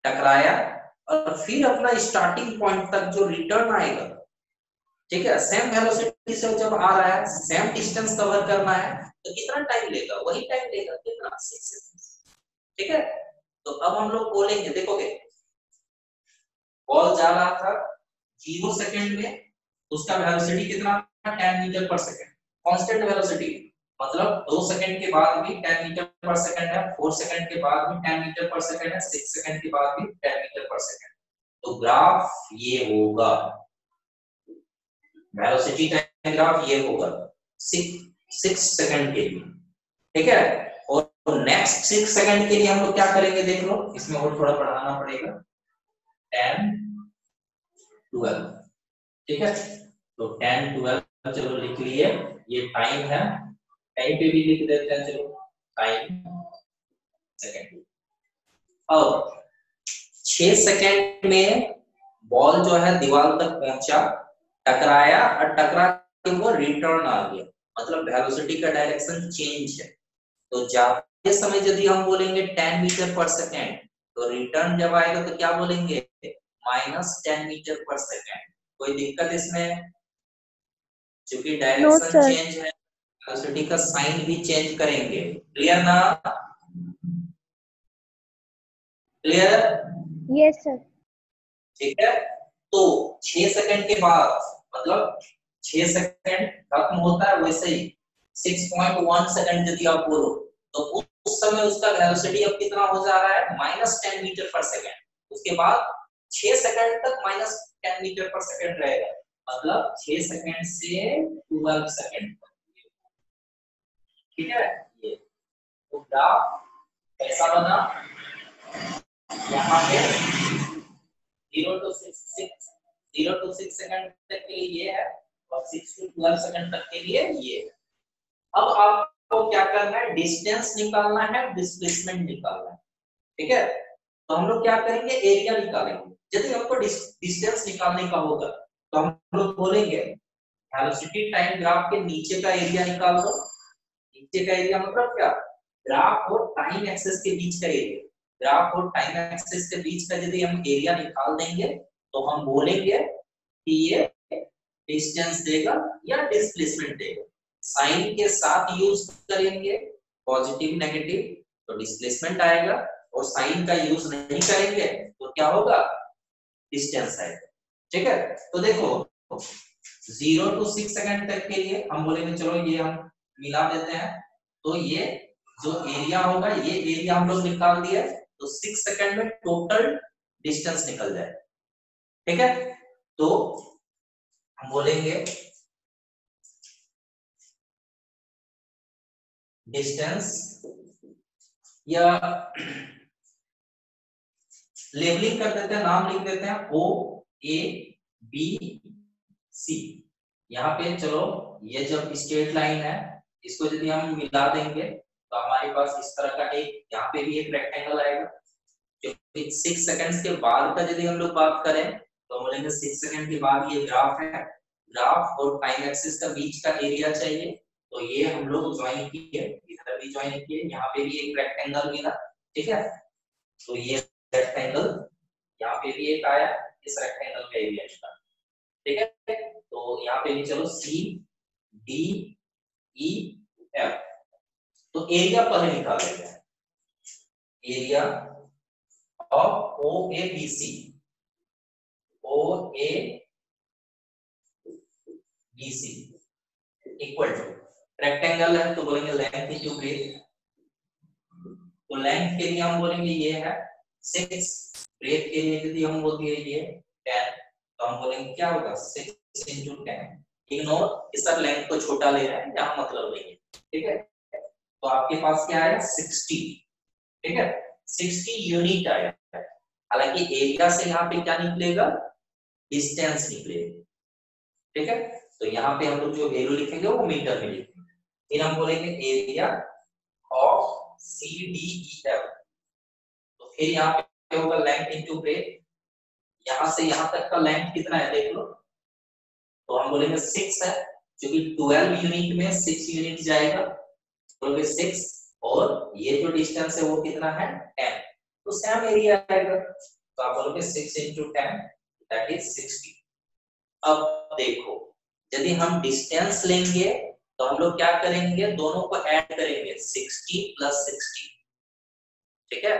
टकराया और फिर अपना स्टार्टिंग पॉइंट तक जो रिटर्न आएगा, ठीक है, सेम वेलोसिटी से जब आ रहा है, सेम डिस्टेंस कवर करना है, तो कितना टाइम लेगा, वही टाइम लेगा, कितना 6 सेकंड, ठीक है। तो अब हम लोग बोलेंगे, देखोगे बॉल जा रहा था 0 सेकंड में, उसका वेलोसिटी कितना था, 10 metre per second, constant velocity, मतलब 2 सेकंड के बाद भी 10 मीटर पर सेकंड है, 4 सेकंड के बाद भी 10 मीटर पर सेकंड है, 6 सेकंड के बाद भी 10 मीटर पर सेकंड। तो ग्राफ ये होगा, वेलोसिटी टाइम ग्राफ ये होगा 6 सेकंड के लिए, ठीक है। और नेक्स्ट 6 सेकंड के लिए हम लोग क्या करेंगे, देख लो, इसमें और थोड़ा बढ़ाना पड़ेगा, 10 12, ठीक है। तो 10 12 चलो लिख लिए, ये टाइम है, टाइम पे भी लिख देते हैं, चलो टाइम सेकंड। अब 6 सेकंड में बॉल जो है दीवार तक पहुंचा, टकराया और टकरा के वो रिटर्न आ गया, मतलब वेलोसिटी का डायरेक्शन चेंज है। तो जाते समय यदि हम बोलेंगे 10 मीटर पर सेकंड, तो रिटर्न जब आएगा तो क्या बोलेंगे, -10 मीटर पर सेकंड। कोई दिक्कत इसमें? क्योंकि डायरेक्शन चेंज है, वेलोसिटी का साइन भी चेंज करेंगे। क्लियर ना? क्लियर? Yes sir. ठीक है। तो 6 सेकंड के बाद, मतलब 6 सेकंड खत्म होता है, वैसे ही 6.1 सेकंड यदि आप बोलो, तो उस समय उसका वेलोसिटी अब कितना हो जा रहा है, -10 मीटर पर सेकंड। उसके बाद 6 सेकंड तक -10 मीटर पर सेकंड रहेगा, मतलब 6 सेकंड से 12 सेकंड। ठीक है। ये तो ग्राफ कैसा बना, यहाँ पे 0 to 6 सेकंड तक के लिए ये है, और 6 to 12 सेकंड तक के लिए ये है। अब आपको क्या करना है, डिस्टेंस निकालना है, डिस्प्लेसमेंट निकालना है। ठीक है। तो हम लोग क्या करेंगे, एरिया निकालेंगे। यदि हमको डिस्टेंस निकालने का होगा तो हम लोग बोलेंगे वेलोसिटी टाइम ग्राफ के नीचे का एरिया निकाल दो। नीचे का एरिया मतलब क्या, ग्राफ और टाइम एक्सिस के बीच का एरिया। ग्राफ और टाइम एक्सिस के बीच का यदि हम एरिया निकाल देंगे तो हम बोलेंगे कि ये डिस्टेंस देगा या डिस्प्लेसमेंट देगा। साइन के साथ यूज करेंगे, पॉजिटिव नेगेटिव, तो डिस्प्लेसमेंट आएगा, और साइन का यूज नहीं करेंगे तो क्या होगा, डिस्टेंस आएगा। ठीक है। तो देखो 0 to 6 सेकंड तक के लिए हम बोलेंगे, चलो ये हम मिला देते हैं, तो ये जो एरिया होगा, ये एरिया हम लोग निकाल दिया, तो 6 सेकंड में टोटल डिस्टेंस निकल जाए। ठीक है। तो हम बोलेंगे डिस्टेंस, या लेबलिंग कर देते हैं, नाम लिख देते हैं O A B C। यहाँ पे चलो ये जब स्ट्रेट लाइन है, इसको यदि हम मिला देंगे तो हमारे पास इस तरह का एक, यहाँ पे भी एक रेक्टेंगल आएगा। जो 6 सेकंड्स के बाद का यदि हम लोग बात करें तो बोलेंगे 6 सेकंड के बाद ये ग्राफ है, ग्राफ और टाइम एक्सिस का बीच का एरिया चाहिए, तो ये हम लोग ज्वाइन किए, इधर भी ज्वाइन किए, यहाँ पे भी एक रेक्टेंगल मिला। ठीक है। तो ये रेक्टेंगल यहाँ पे भी एक आया, इस रेक्टेंगल का एरिया निकाल। ठीक है। तो यहाँ पे भी चलो C D E F, तो एरिया पहले निकाल लेते हैं, area of OABC। OABC equal to, rectangle है तो बोलेंगे लेंथ इनटू ब्रेथ, तो लेंथ के लिए हम बोलेंगे ये है 6, ब्रेथ के लिए यदि हम बोलेंगे ये 10, तो हम बोलेंगे क्या होगा 6 into 10। इग्नोर कि सर लेंथ को छोटा ले रहे हैं, यहाँ मतलब नहीं है। ठीक है। तो आपके पास क्या आया 60। ठीक है। 60 यूनिट आया, हालांकि एरिया से यहाँ पे क्या निकलेगा, डिस्टेंस निकलेगा। ठीक है। तो यहाँ पे हम लोग जो वैल्यू लिखेंगे वो मीटर में लिखेंगे। फिर हम बोलेंगे एरिया ऑफ CDEF, तो फिर यहाँ पे होगा लेंथ इनटू ब्रेथ। यहाँ से यहाँ तक का लेंथ कितना है देख लो, तो हम बोलेंगे 6 है, क्योंकि 12 यूनिट में 6 यूनिट जाएगा, बोलोगे 6, और ये जो डिस्टेंस है वो कितना है 10, तो सेम एरिया आएगा, तो आप बोलोगे 6 into 10 दैट इज 60। अब देखो यदि हम डिस्टेंस लेंगे तो हम लोग क्या करेंगे, दोनों को ऐड करेंगे 60 + 60। ठीक है।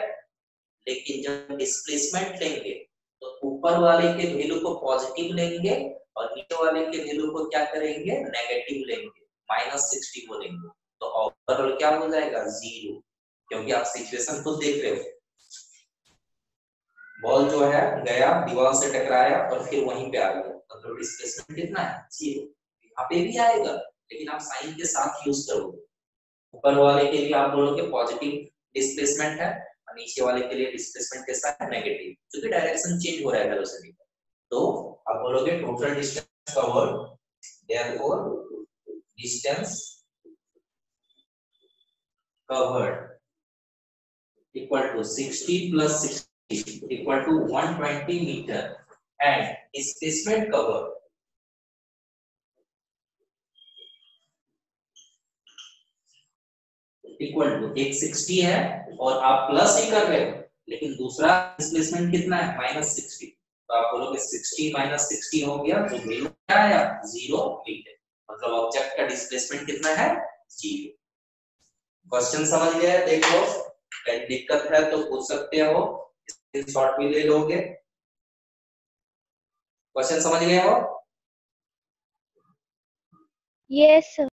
लेकिन जब डिस्प्लेसमेंट लेंगे तो ऊपर वाले के वैल्यू को पॉजिटिव लेंगे और नीचे वाले के वैल्यू को क्या करेंगे, नेगेटिव लेंगे, -60 बोलेंगे, तो ओवरऑल क्या हो जाएगा 0, क्योंकि आप सिचुएशन खुद देख रहे हो, बॉल जो है गया दीवार से टकराया और फिर वहीं पे आ गया, मतलब डिस्प्लेसमेंट कितना है 0। यहाँ पे भी आएगा लेकिन आप साइन के साथ यूज करोगे, ऊपर वाले के लिए आप बोलोगे पॉजिटिव डिस्प्लेसमेंट है और नीचे वाले के लिए डिस्प्लेसमेंट कैसा है, नेगेटिव, क्योंकि डायरेक्शन चेंज हो रहा है वेलोसिटी का। तो आप बोलोगे total distance covered therefore distance covered equal to 60 plus 60 equal to 120 meter and displacement covered equal to 160 है और आप प्लस ही कर रहे हो, लेकिन दूसरा डिस्प्लेसमेंट कितना है -60, तो आप बोलोगे 60 - 60 हो गया, तो वैल्यू क्या आया 0 मीटर, मतलब ऑब्जेक्ट का डिस्प्लेसमेंट कितना है 0। क्वेश्चन समझ गए? देखो कहीं दिक्कत है तो पूछ सकते हो, स्क्रीनशॉट भी ले लोगे। क्वेश्चन समझ गए हो? Yes sir.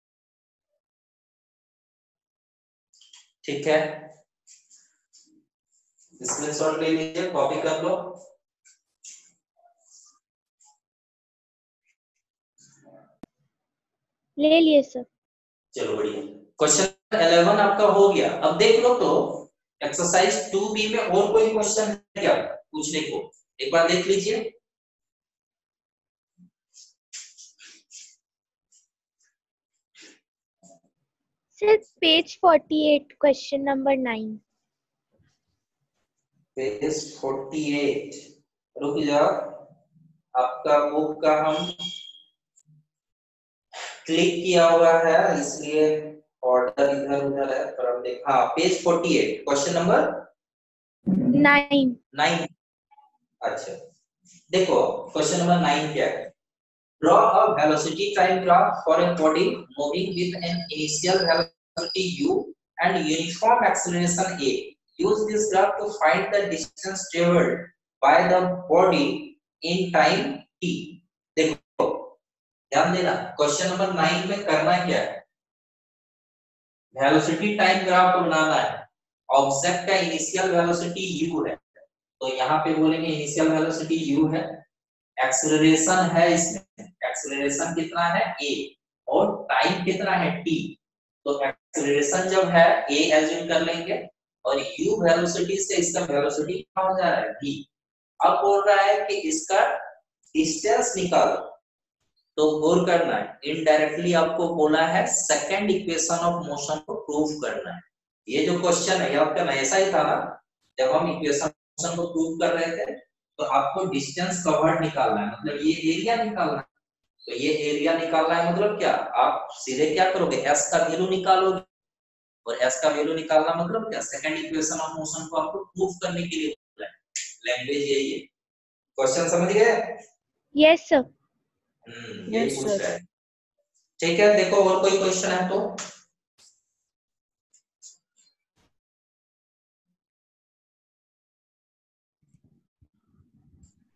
ठीक है, स्क्रीनशॉट ले लीजिए, कॉपी कर लो। ले लिए सर। चलो बढ़िया, क्वेश्चन 11 आपका हो गया। अब देख लो तो एक्सरसाइज 2B में और कोई क्वेश्चन है क्या पूछने को, एक बार देख लीजिए। Sir page 48 question number 9। Page 48 रुक जाओ, आपका बुक का हम क्लिक किया हुआ है इसलिए ऑर्डर इधर उधर है, पर हम देख, हाँ पेज 48 क्वेश्चन नंबर 9। अच्छा देखो क्वेश्चन नंबर 9 क्या है, draw a velocity time graph for a body moving with an initial velocity u and uniform acceleration a. Use this graph to find the distance traveled by the body in time t. देखो ध्यान देना, question number 9 में करना क्या है, velocity time graph बनाना है। Object का initial velocity u है, तो यहाँ पे बोलेंगे इनिशियल वेलोसिटी u है, एक्सेलरेशन है, इसमें एक्सेलरेशन कितना है a और टाइम कितना है t, तो एक्सेलरेशन जब है a एज्यूम कर लेंगे और u वेलोसिटी से इसका वेलोसिटी क्या हो जा रहा है v। अब बोल रहा है कि इसका डिस्टेंस निकालो, तो गौर करना है, इनडायरेक्टली आपको बोला है सेकंड इक्वेशन ऑफ मोशन को प्रूव करना है। ये जो क्वेश्चन है ये आपका ऐसा ही था ना, जब हम इक्वेशन मोशन को प्रूव कर रहे थे तो आपको डिस्टेंस कवर्ड निकालना है, मतलब ये एरिया निकालना है। तो ये एरिया निकालना है मतलब क्या, आप सीधे क्या करोगे, s का वैल्यू निकालोगे, और s का वैल्यू निकालना मतलब क्या, सेकंड इक्वेशन ऑफ मोशन को आपको प्रूव करने के लिए बोला है। लैंग्वेज यही है। क्वेश्चन समझ गए? Yes sir. ये पूछ रहा है। ठीक है, देखो और कोई क्वेश्चन है तो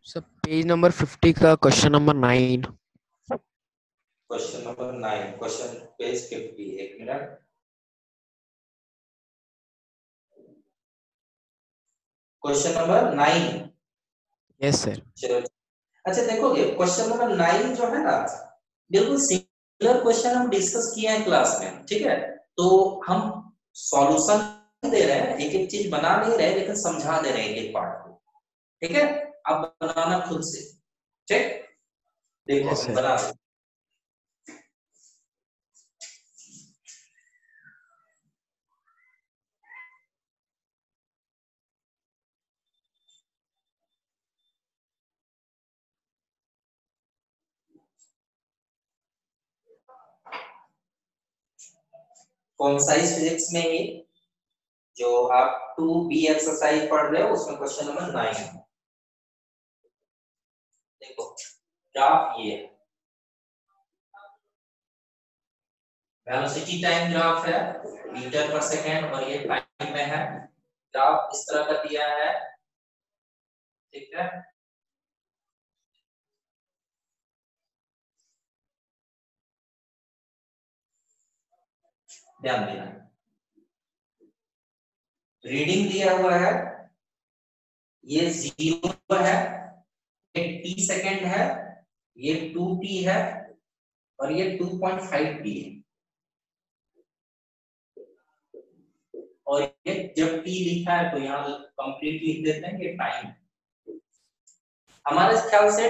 सब पेज नंबर 50 का question number 9। Question number 9 question page 50, एक minute. Question number 9। Yes sir. चलो अच्छा देखोगे क्वेश्चन नंबर 9 जो है ना, बिल्कुल सिमिलर क्वेश्चन हम डिस्कस किए हैं क्लास में, ठीक है। तो हम सॉल्यूशन दे रहे हैं, एक एक चीज बना नहीं रहे लेकिन समझा दे रहे हैं एक पार्ट को, ठीक है। आप बनाना खुद से, ठीक। देखो Yes, हम sir. बना रहे हैं। कौन सा इस फिजिक्स में ही जो आप 2B एक्सरसाइज पढ़ रहे हो उसमें क्वेश्चन नंबर 9 है। देखो ग्राफ ये वेलोसिटी टाइम ग्राफ है मीटर पर सेकंड और ये टाइम में है। ग्राफ इस तरह का दिया है, ठीक है। ध्यान देना, रीडिंग दिया हुआ है, ये 0 है, ये t सेकंड है, ये 2t है और ये 2.5t है। और ये जब t लिखा है तो यहाँ कंप्लीट लिख देते हैं, ये टाइम है। हमारे ख्याल से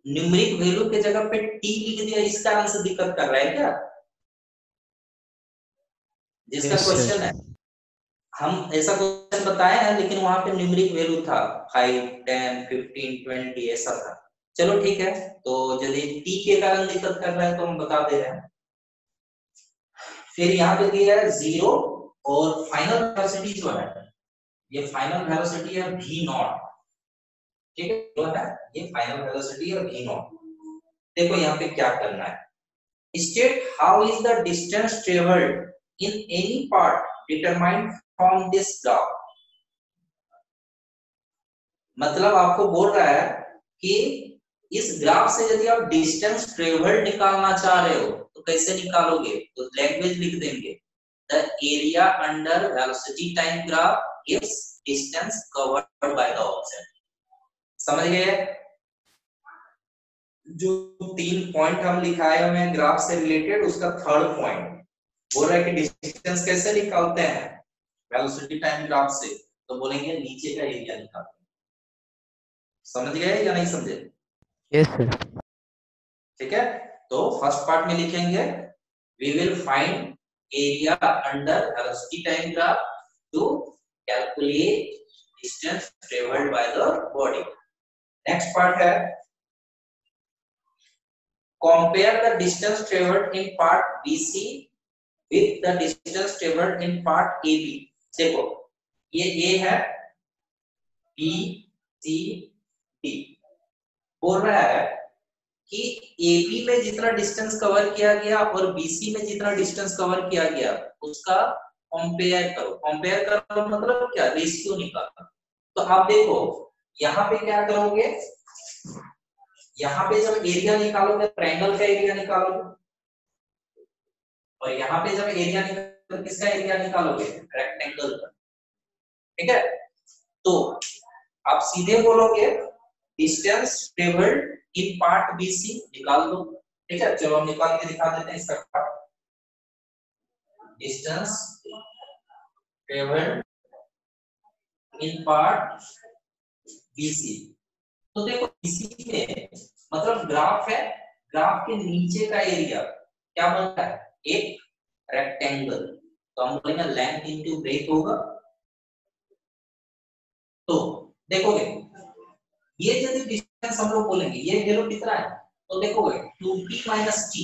न्यूमेरिक वैल्यू के जगह पे टी लिख दिया, इस कारण से दिक्कत कर रहा है क्या? जिसका यस क्वेश्चन सर। है, हम ऐसा क्वेश्चन बताए हैं लेकिन वहां पे न्यूमेरिक वैल्यू था 5, 10, 15, 20 ऐसा था। चलो ठीक है, तो यदि टी के कारण दिक्कत कर रहा है तो हम बता दे रहे हैं। फिर यहाँ पे दिया है 0 और फाइनल वेलोसिटी जो है, ये फाइनल वेलोसिटी है v नॉट, ठीक है, जो है ये फाइनल वेलोसिटी है v नॉट। देखो यहाँ पे क्या करना है, state how is the distance traveled in any part determined from this graph। मतलब आपको बोल रहा है कि इस ग्राफ से यदि आप डिस्टेंस ट्रेवल्ड निकालना चाह रहे हो तो कैसे निकालोगे, तो लैंग्वेज लिख देंगे, the area under velocity time graph gives distance covered by the object. समझ गए? जो 3 पॉइंट हम लिखाए हुए हैं ग्राफ से रिलेटेड, उसका थर्ड पॉइंट बोल रहा है कि डिस्टेंस कैसे निकालते हैं वेलोसिटी टाइम ग्राफ से, तो बोलेंगे नीचे का एरिया निकालते हैं। समझ गए या नहीं समझे? Yes sir. ठीक है, तो फर्स्ट पार्ट में लिखेंगे we will find area under velocity time graph to calculate distance travelled by the body. Next part है compare the distance traveled in part BC with the distance traveled in part AB। देखो ये A है, B, C, D। बोल रहा है कि AB में जितना डिस्टेंस कवर किया गया और BC में जितना डिस्टेंस कवर किया गया उसका कंपेयर करो। कंपेयर करो मतलब क्या, रेशियो निकालो। तो आप देखो यहाँ पे क्या करोगे, यहाँ पे जब एरिया निकालोगे ट्रायंगल का एरिया निकालोगे, और यहाँ पे जब एरिया निकालोगे किसका एरिया निकालोगे, रेक्टेंगल का। ठीक है, तो आप सीधे बोलोगे distance travelled in part BC निकाल दो। ठीक है, चलो हम निकाल के दिखा देते हैं इसका। Distance travelled in part BC, तो देखो बीसी में मतलब ग्राफ है, ग्राफ के नीचे का एरिया क्या बन रहा है, एक रेक्टेंगल, तो हम बोलेंगे लेंथ इनटू ब्रेथ होगा। तो देखोगे ये यदि डिस्टेंस हम लोग बोलेंगे ये वैल्यू कितना है, तो देखोगे 2t - t,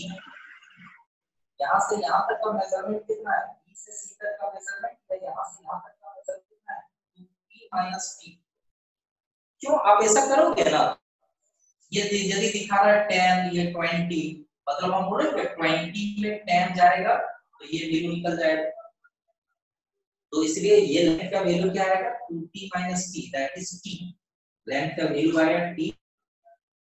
यहां से यहां तक का मेजरमेंट कितना है, b से c तक का मेजरमेंट है, यहां से यहां तक का मेजरमेंट कितना है, 2t - t। क्यों आप ऐसा करोगे ना, ये यदि दिखा रहा है 10, ये 20, मतलब हम बोलेंगे 20 में 10 जाएगा तो ये वैल्यू निकल जाएगा। तो इसलिए ये लेंथ का वैल्यू क्या आएगा, 2t - t, that is t। Length का वैल्यू आएगा t,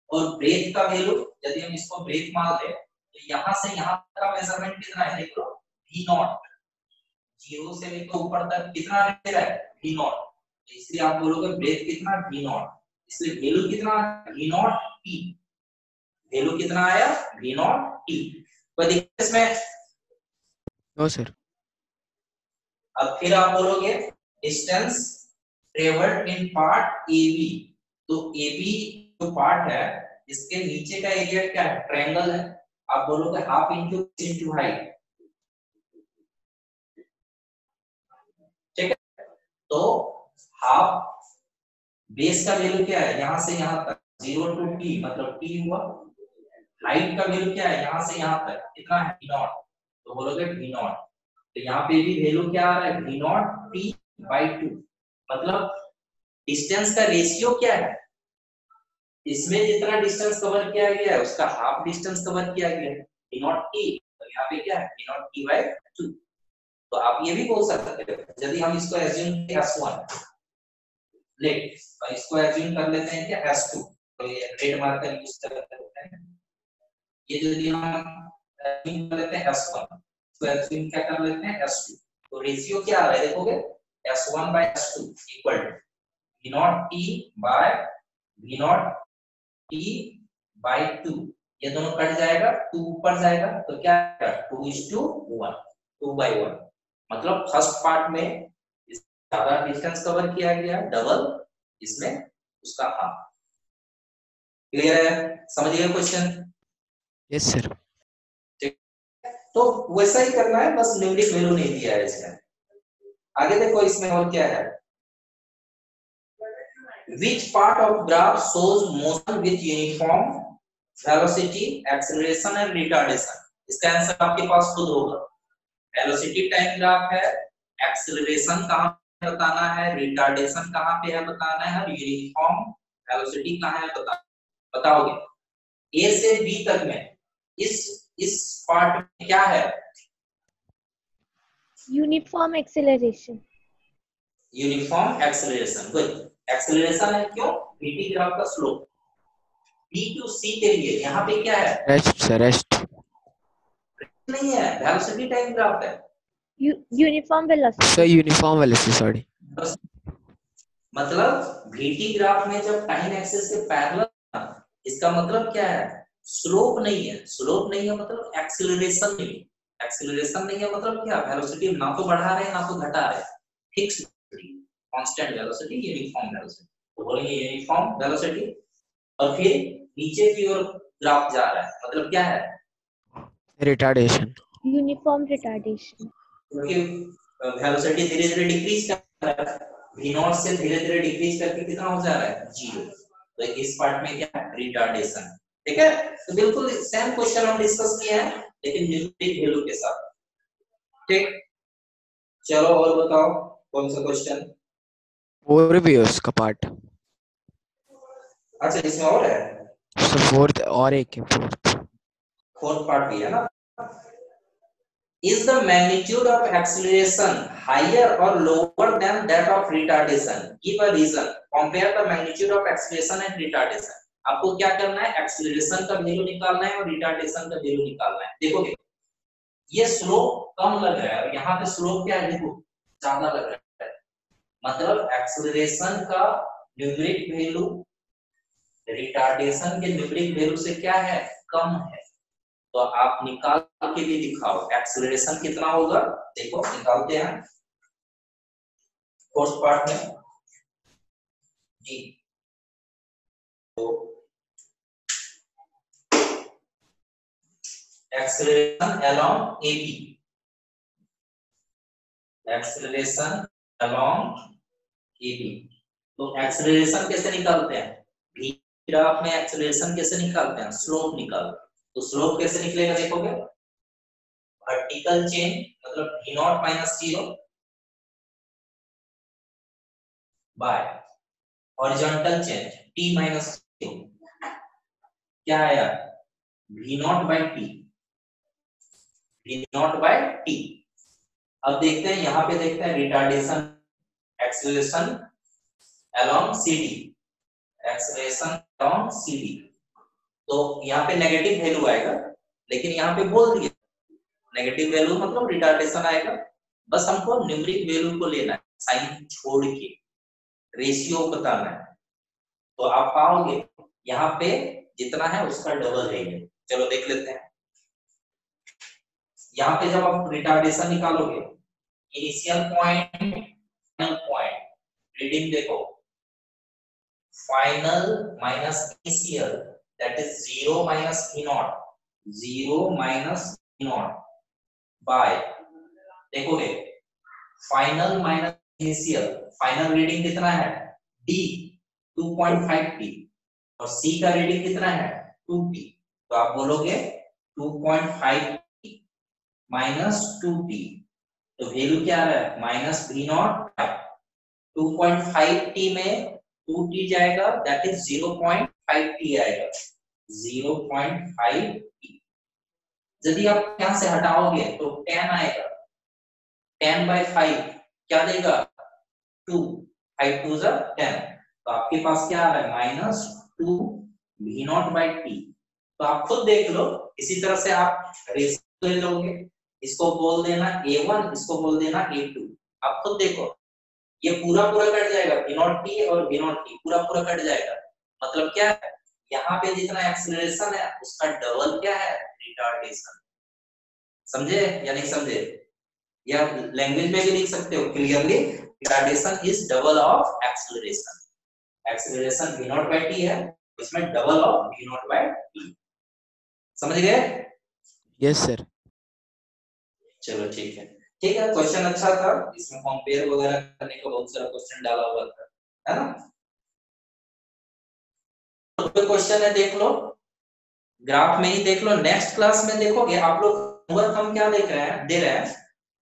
और ब्रेथ का वैल्यू यदि हम इसको ब्रेथ मान ले तो यहां से यहां तक का मेजरमेंट कितना है, देख लो v नॉट, 0 से लेकर ऊपर तक कितना दे रहा है, v नॉट। तो इसलिए आप बोलोगे ब्रेथ कितना, v नॉट, इसलिए वैल्यू कितना, v नॉट t, वैल्यू कितना आया, v नॉट t। कोई दिक्कत इसमें? No sir. अब फिर आप बोलोगे distance travelled in part AB, तो AB जो पार्ट है इसके नीचे का एरिया क्या है, ट्रायंगल है, आप बोलोगे हाफ इंटू हाइट। ठीक है, तो हाफ बेस का वैल्यू क्या है, यहां से यहां तक 0 to t मतलब t हुआ, हाइट का वैल्यू क्या है, यहां से यहां तक कितना है, v नॉट, तो बोलोगे v नॉट। तो यहाँ पे भी वैल्यू क्या आ रहा है, v नॉट t/2, मतलब डिस्टेंस का रेशियो क्या है, इसमें जितना डिस्टेंस कवर किया गया है उसका हाफ डिस्टेंस कवर किया गया है, v नॉट t, तो यहाँ पे क्या है, v नॉट t/2। तो आप ये भी बोल सकते हो यदि हम इसको एज्यूम करें s1 लेट, और इसको एज्यूम कर लेते हैं कि s2, तो ये रेड मार्कर यूज कर लेते हैं, ये यदि हम एज्यूम कर लेते हैं s1, तो एज्यूम क्या कर लेते हैं s2, तो रेशियो क्या आ रहा है, देखोगे s1/s2 equal to v not t/2, ये दोनों कट जाएगा, 2 ऊपर जाएगा तो क्या आएगा, 2:1, 2/1। मतलब फर्स्ट पार्ट में ज्यादा डिस्टेंस कवर किया गया, डबल, इसमें उसका हाफ। क्लियर है? समझ गए क्वेश्चन? Yes sir. तो वैसा ही करना है, बस न्यूमेरिक वैल्यू नहीं दिया है इसमें। आगे देखो इसमें और क्या है। Which part of graph shows motion with uniform velocity, acceleration and retardation? इसका आंसर आपके पास खुद होगा। वेलोसिटी टाइम ग्राफ है, एक्सेलरेशन कहाँ पे बताना है, रिटार्डेशन कहाँ पे है बताना है, और यूनिफॉर्म वेलोसिटी कहाँ है बताओगे। ए से बी तक में इस पार्ट में क्या है? Uniform acceleration. Uniform acceleration, good. Acceleration है क्यों? बीटी ग्राफ का स्लोप। बी टू सी के लिए यहाँ पे क्या है? रेस्ट सर, रेस्ट नहीं है, वेलोसिटी टाइम ग्राफ है। Uniform velocity sir, uniform velocity, sorry. मतलब बीटी ग्राफ में जब टाइम एक्सिस के पैरेलल, इसका मतलब क्या है? स्लोप नहीं है। स्लोप नहीं है मतलब एक्सेलरेशन नहीं है। एक्सेलरेशन नहीं है मतलब क्या? वेलोसिटी ना तो बढ़ा रहे हैं ना तो घटा रहे हैं, fix constant velocity, uniform velocity. तो बोलेंगे यूनिफॉर्म वेलोसिटी। और फिर नीचे की ओर ग्राफ जा रहा है, मतलब क्या है? रिटार्डेशन। Uniform retardation. क्योंकि वेलोसिटी धीरे धीरे डिक्रीज कर रहा है, v0 से धीरे धीरे डिक्रीज करके कितना हो जा रहा है? 0। तो इस पार्ट में क्या है? रिटार्डेशन। ठीक है, तो बिल्कुल सेम क्वेश्चन हम डिस्कस किए हैं लेकिन न्यूमेरिक वैल्यू के साथ। ठीक, चलो और बताओ कौन सा क्वेश्चन? और भी है उसका पार्ट। अच्छा, इसमें और है? सर फोर्थ और एक है, फोर्थ पार्ट भी है ना। Is the magnitude of acceleration higher or lower than that of retardation? Give a reason. Compare the magnitude of acceleration and retardation. आपको क्या करना है? एक्सीलरेशन का वैल्यू निकालना है और रिटार्डेशन का वैल्यू निकालना है। देखोगे ये स्लोप कम लग रहा है और यहाँ पे स्लोप क्या है? देखो ज्यादा लग रहा है, मतलब एक्सीलरेशन का न्यूमेरिक वैल्यू रिटार्डेशन के न्यूमेरिक वैल्यू से क्या है? कम है। तो आप निकाल के भी दिखाओ एक्सेलरेशन कितना होगा। देखो निकालते हैं फर्स्ट पार्ट में जी। तो acceleration along AB, acceleration along AB. तो एक्सेलरेशन कैसे निकालते हैं? v ग्राफ में एक्सेलरेशन कैसे निकालते हैं? स्लोप निकालते हैं। तो स्लोप कैसे निकलेगा? देखोगे वर्टिकल चेन मतलब v0 minus 0 bye horizontal chain t minus 0, क्या आया? v0 bye t, v0 bye t। अब देखते हैं, यहाँ पे देखते हैं retardation, acceleration along cd, acceleration along cd। तो यहाँ पे नेगेटिव वैल्यू आएगा, लेकिन यहाँ पे बोल दिया नेगेटिव वैल्यू मतलब रिटार्डेशन आएगा। बस हमको न्यूमेरिक वैल्यू को लेना है, साइन छोड़ के रेशियो बताना है। तो आप पाओगे यहाँ पे जितना है उसका डबल है ये। चलो देख लेते हैं। यहाँ पे जब आप रिटार्डेशन निकालोगे, initial point final point, reading देखो, final minus initial that is 0 minus v0, 0 minus v0 by, देखोगे final minus initial, final reading कितना है? d 2.5 t और c का रीडिंग कितना है? 2t। तो आप बोलोगे 2.5 t माइनस 2t, तो वैल्यू क्या आ रहा है? Minus v0। 2.5 t में 2t जाएगा, दैट इज 0.5 t आएगा, 0.5 t। यदि आप यहाँ से हटाओगे तो 10 आएगा, 10 by 5 क्या देगा? 2, 5 2 जा 10। तो आपके पास क्या आ रहा है? Minus 2 v0 by t। तो आप खुद देख लो, इसी तरह से आप रेशियो ले लोगे, इसको बोल देना a1, इसको बोल देना a2। आप खुद देखो ये पूरा पूरा कट जाएगा, v0t और v0t पूरा पूरा कट जाएगा। मतलब क्या है? यहाँ पे जितना एक्सेलरेशन है उसका डबल क्या है? रिटार्डेशन। समझे या नहीं समझे? या लैंग्वेज में भी लिख सकते हो clearly, retardation is double of acceleration. Acceleration v0 by t है, इसमें double of V naught by T. समझ गए? Yes sir. चलो ठीक है, ठीक है। क्वेश्चन अच्छा था, इसमें कंपेयर वगैरह करने का बहुत सारा क्वेश्चन डाला हुआ था, है ना? तो क्वेश्चन है, देख लो, ग्राफ में ही देख लो। नेक्स्ट क्लास में देखोगे आप लोग, होमवर्क हम क्या देख रहे हैं, दे रहे हैं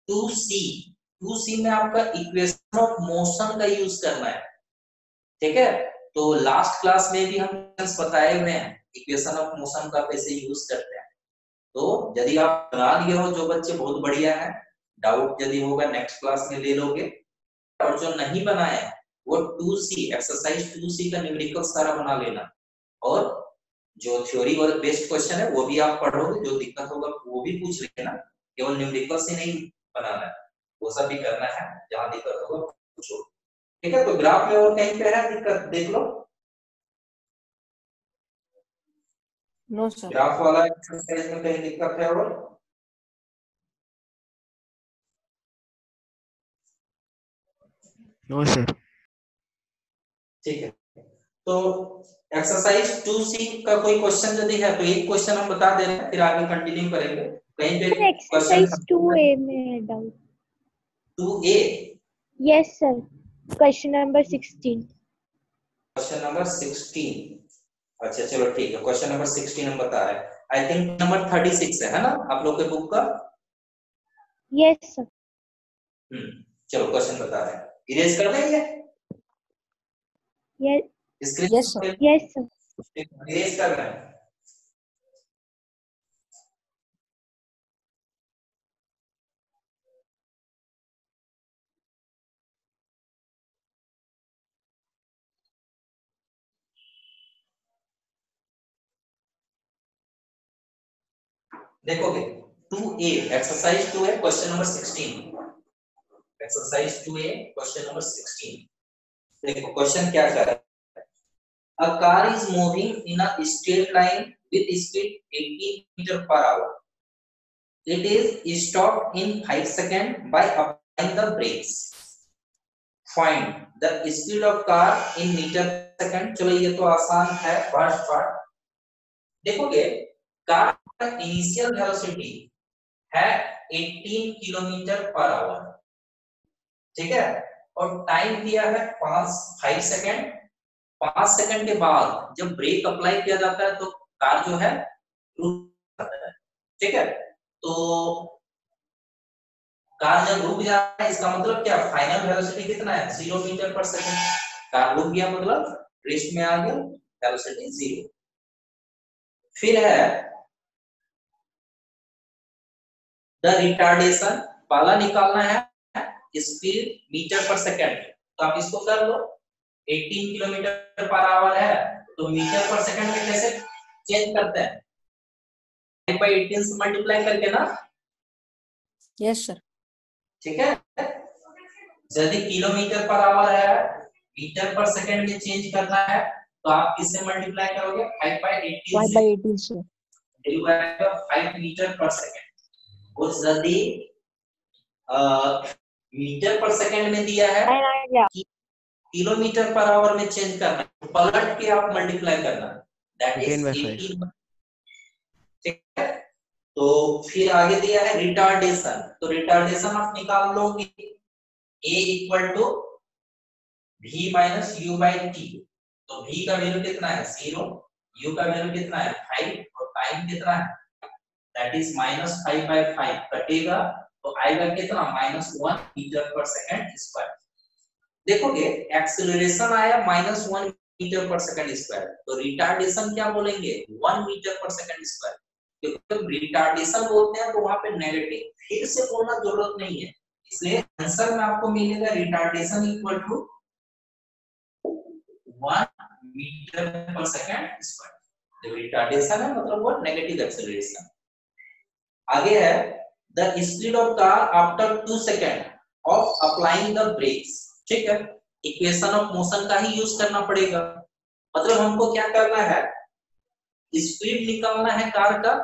2C। 2C में आपका इक्वेशन ऑफ मोशन का यूज करना है, ठीक है? तो लास्ट क्लास में भी हम बताए हुए हैं इक्वेशन ऑफ मोशन का कैसे यूज करते हैं। तो यदि आप बना लिए हो, जो बच्चे बहुत बढ़िया है, डाउट यदि होगा नेक्स्ट क्लास में ले लोगे। और जो नहीं बनाए वो 2C एक्सरसाइज 2C का न्यूमेरिकल सारा बना लेना, और जो थ्योरी और बेस्ड क्वेश्चन है वो भी आप पढ़ोगे, जो दिक्कत होगा वो भी पूछ लेना, केवल न्यूमेरिकल से नहीं बनाना है, वो सब भी करना है, जहां दिक्कत होगा पूछो, ठीक है? तो ग्राफ में और कहीं पे है दिक्कत, देख लो। No sir. ग्राफ वाला एक्सरसाइज में कहीं दिक्कत है और? No sir. ठीक है, तो एक्सरसाइज 2C का कोई क्वेश्चन यदि है तो एक क्वेश्चन हम बता दे रहे हैं, फिर आगे कंटिन्यू करेंगे। कहीं पे एक्सरसाइज क्वेश्चन 2A में doubt. 2A? Yes sir, question number 16। Question number 16, अच्छा चलो ठीक है, क्वेश्चन नंबर 16 हम बता रहे हैं। आई थिंक नंबर 36 है ना आप लोग के बुक का? Yes sir. चलो क्वेश्चन बता रहे हैं, इरेज कर देंगे screen? Yes sir. Yes sir. Erase कर रहे हैं। देखोगे 2A एक्सरसाइज 2 है, question number 16, exercise 2A question number 16। देखो क्वेश्चन क्या कह रहा है, a car is moving in a straight line with speed 80 meter per hour. It is stopped in 5 seconds by applying the brakes. Find the speed of car in meter per second. चलो ये तो आसान है, first part. देखोगे car का initial velocity है 18 kilometre per hour, ठीक है? और टाइम दिया है 5 सेकंड। 5 सेकंड के बाद जब ब्रेक अप्लाई किया जाता है तो कार जो है रुक जाता है, ठीक है? तो कार जब रुक जाता है इसका मतलब क्या, फाइनल वेलोसिटी कितना है, 0 मीटर पर सेकंड। कार रुक गया मतलब रेस्ट में आ गया, वेलोसिटी 0। फिर है द रिटार्डेशन, वाला निकालना है स्पीड मीटर पर सेकंड। तो आप इसको कर लो, 18 किलोमीटर पर आवर है तो मीटर पर सेकंड में कैसे चेंज करते हैं, 5/18 से मल्टीप्लाई करके ना। Yes sir. ठीक है, यदि किलोमीटर पर आवर है मीटर पर सेकंड में चेंज करना है तो आप किससे मल्टीप्लाई करोगे, 5/18 से। Divide by 5 metre per second. और यदि मीटर पर सेकंड में दिया है कि किलोमीटर पर आवर में चेंज करना, पलट के आप मल्टीप्लाई करना, दैट इज 18। ठीक है, तो फिर आगे दिया है रिटार्डेशन, तो रिटार्डेशन आप निकाल लोगे a equal to v minus u by t। तो v का वैल्यू कितना है 0, u का वैल्यू कितना है 5 और टाइम कितना है दैट इज -5/5 कटेगा तो आएगा कितना -1 मीटर पर सेकंड स्क्वायर। देखोगे एक्सेलरेशन आया -1 मीटर पर सेकंड स्क्वायर, तो रिटार्डेशन क्या बोलेंगे 1 मीटर पर सेकंड स्क्वायर। क्योंकि जब रिटार्डेशन बोलते हैं तो वहां पे नेगेटिव फिर से बोलना जरूरत नहीं है, इसलिए आंसर में आपको मिलेगा retardation equal to 1 metre per second square. जब रिटार्डेशन है मतलब वो नेगेटिव एक्सेलरेशन। आगे है the speed of car after 2 second of applying the brakes. ठीक है, इक्वेशन ऑफ मोशन का ही यूज करना पड़ेगा, मतलब हमको क्या करना है, स्पीड निकालना है कार का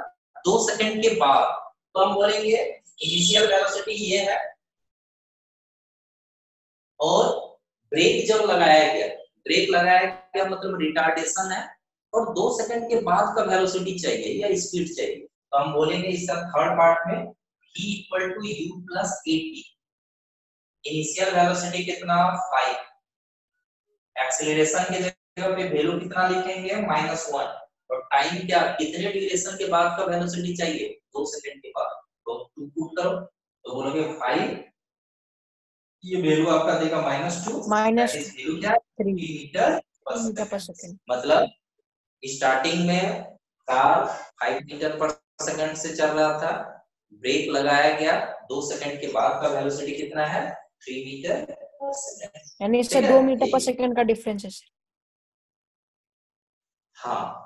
2 सेकंड के बाद। तो हम बोलेंगे इनिशियल वेलोसिटी ये है और ब्रेक जब लगाया गया, ब्रेक लगाया गया मतलब रिटार्डेशन है, और 2 सेकंड के बाद का वेलोसिटी चाहिए या स्पीड चाहिए, तो हम बोलेंगे इसका थर्ड पार्ट में v equal to u plus 80। Initial velocity कितना 5, एक्सीलरेशन के जगह पे वैल्यू कितना लिखेंगे -1, और टाइम क्या कितने ड्यूरेशन के बाद का वेलोसिटी चाहिए 2 सेकंड के बाद, तो 2 पुट करो तो बोलोगे 5, ये वैल्यू आपका देगा -2, दैट इज वैल्यू क्या 3 मीटर पर सेकंड। मतलब स्टार्टिंग में कार 5 मीटर पर सेकंड से चल रहा था, ब्रेक लगाया गया, 2 सेकंड के बाद का वेलोसिटी कितना है 3 मीटर पर सेकंड, यानी इससे 2 मीटर पर सेकंड का डिफरेंस है सर। हाँ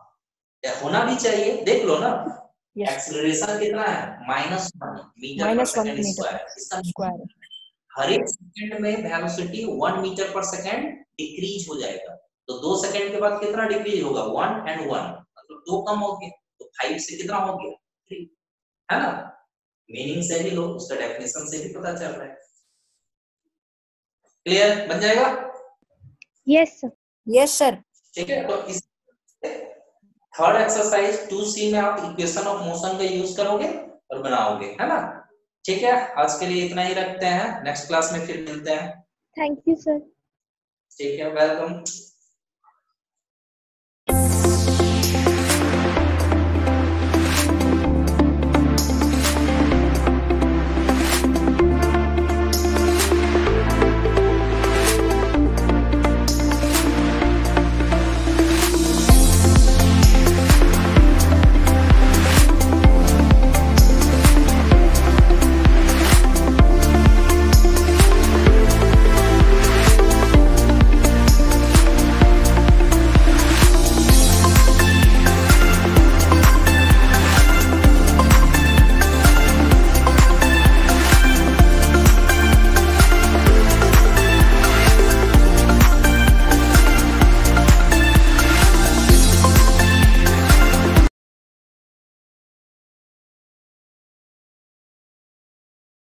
होना भी चाहिए, देख लो ना यस एक्सीलरेशन कितना है -1 मीटर पर सेकंड स्क्वायर, इसका स्क्वायर। हर एक सेकंड में velocity 1 metre per second decrease हो जाएगा, तो 2 सेकंड के बाद कितना डिक्रीज होगा 1 and 1, मतलब 2 कम हो गया, तो 5 से कितना हो गया 3, है ना। मीनिंग से भी लो, उसका डेफिनेशन से भी पता चल रहा है। क्लियर बन जाएगा? Yes sir. Yes sir. ठीक है, तो इस थर्ड एक्सरसाइज 2C में आप इक्वेशन ऑफ मोशन का यूज करोगे और बनाओगे, है ना। ठीक है, आज के लिए इतना ही रखते हैं, नेक्स्ट क्लास में फिर मिलते हैं। Thank you sir. ठीक है, वेलकम।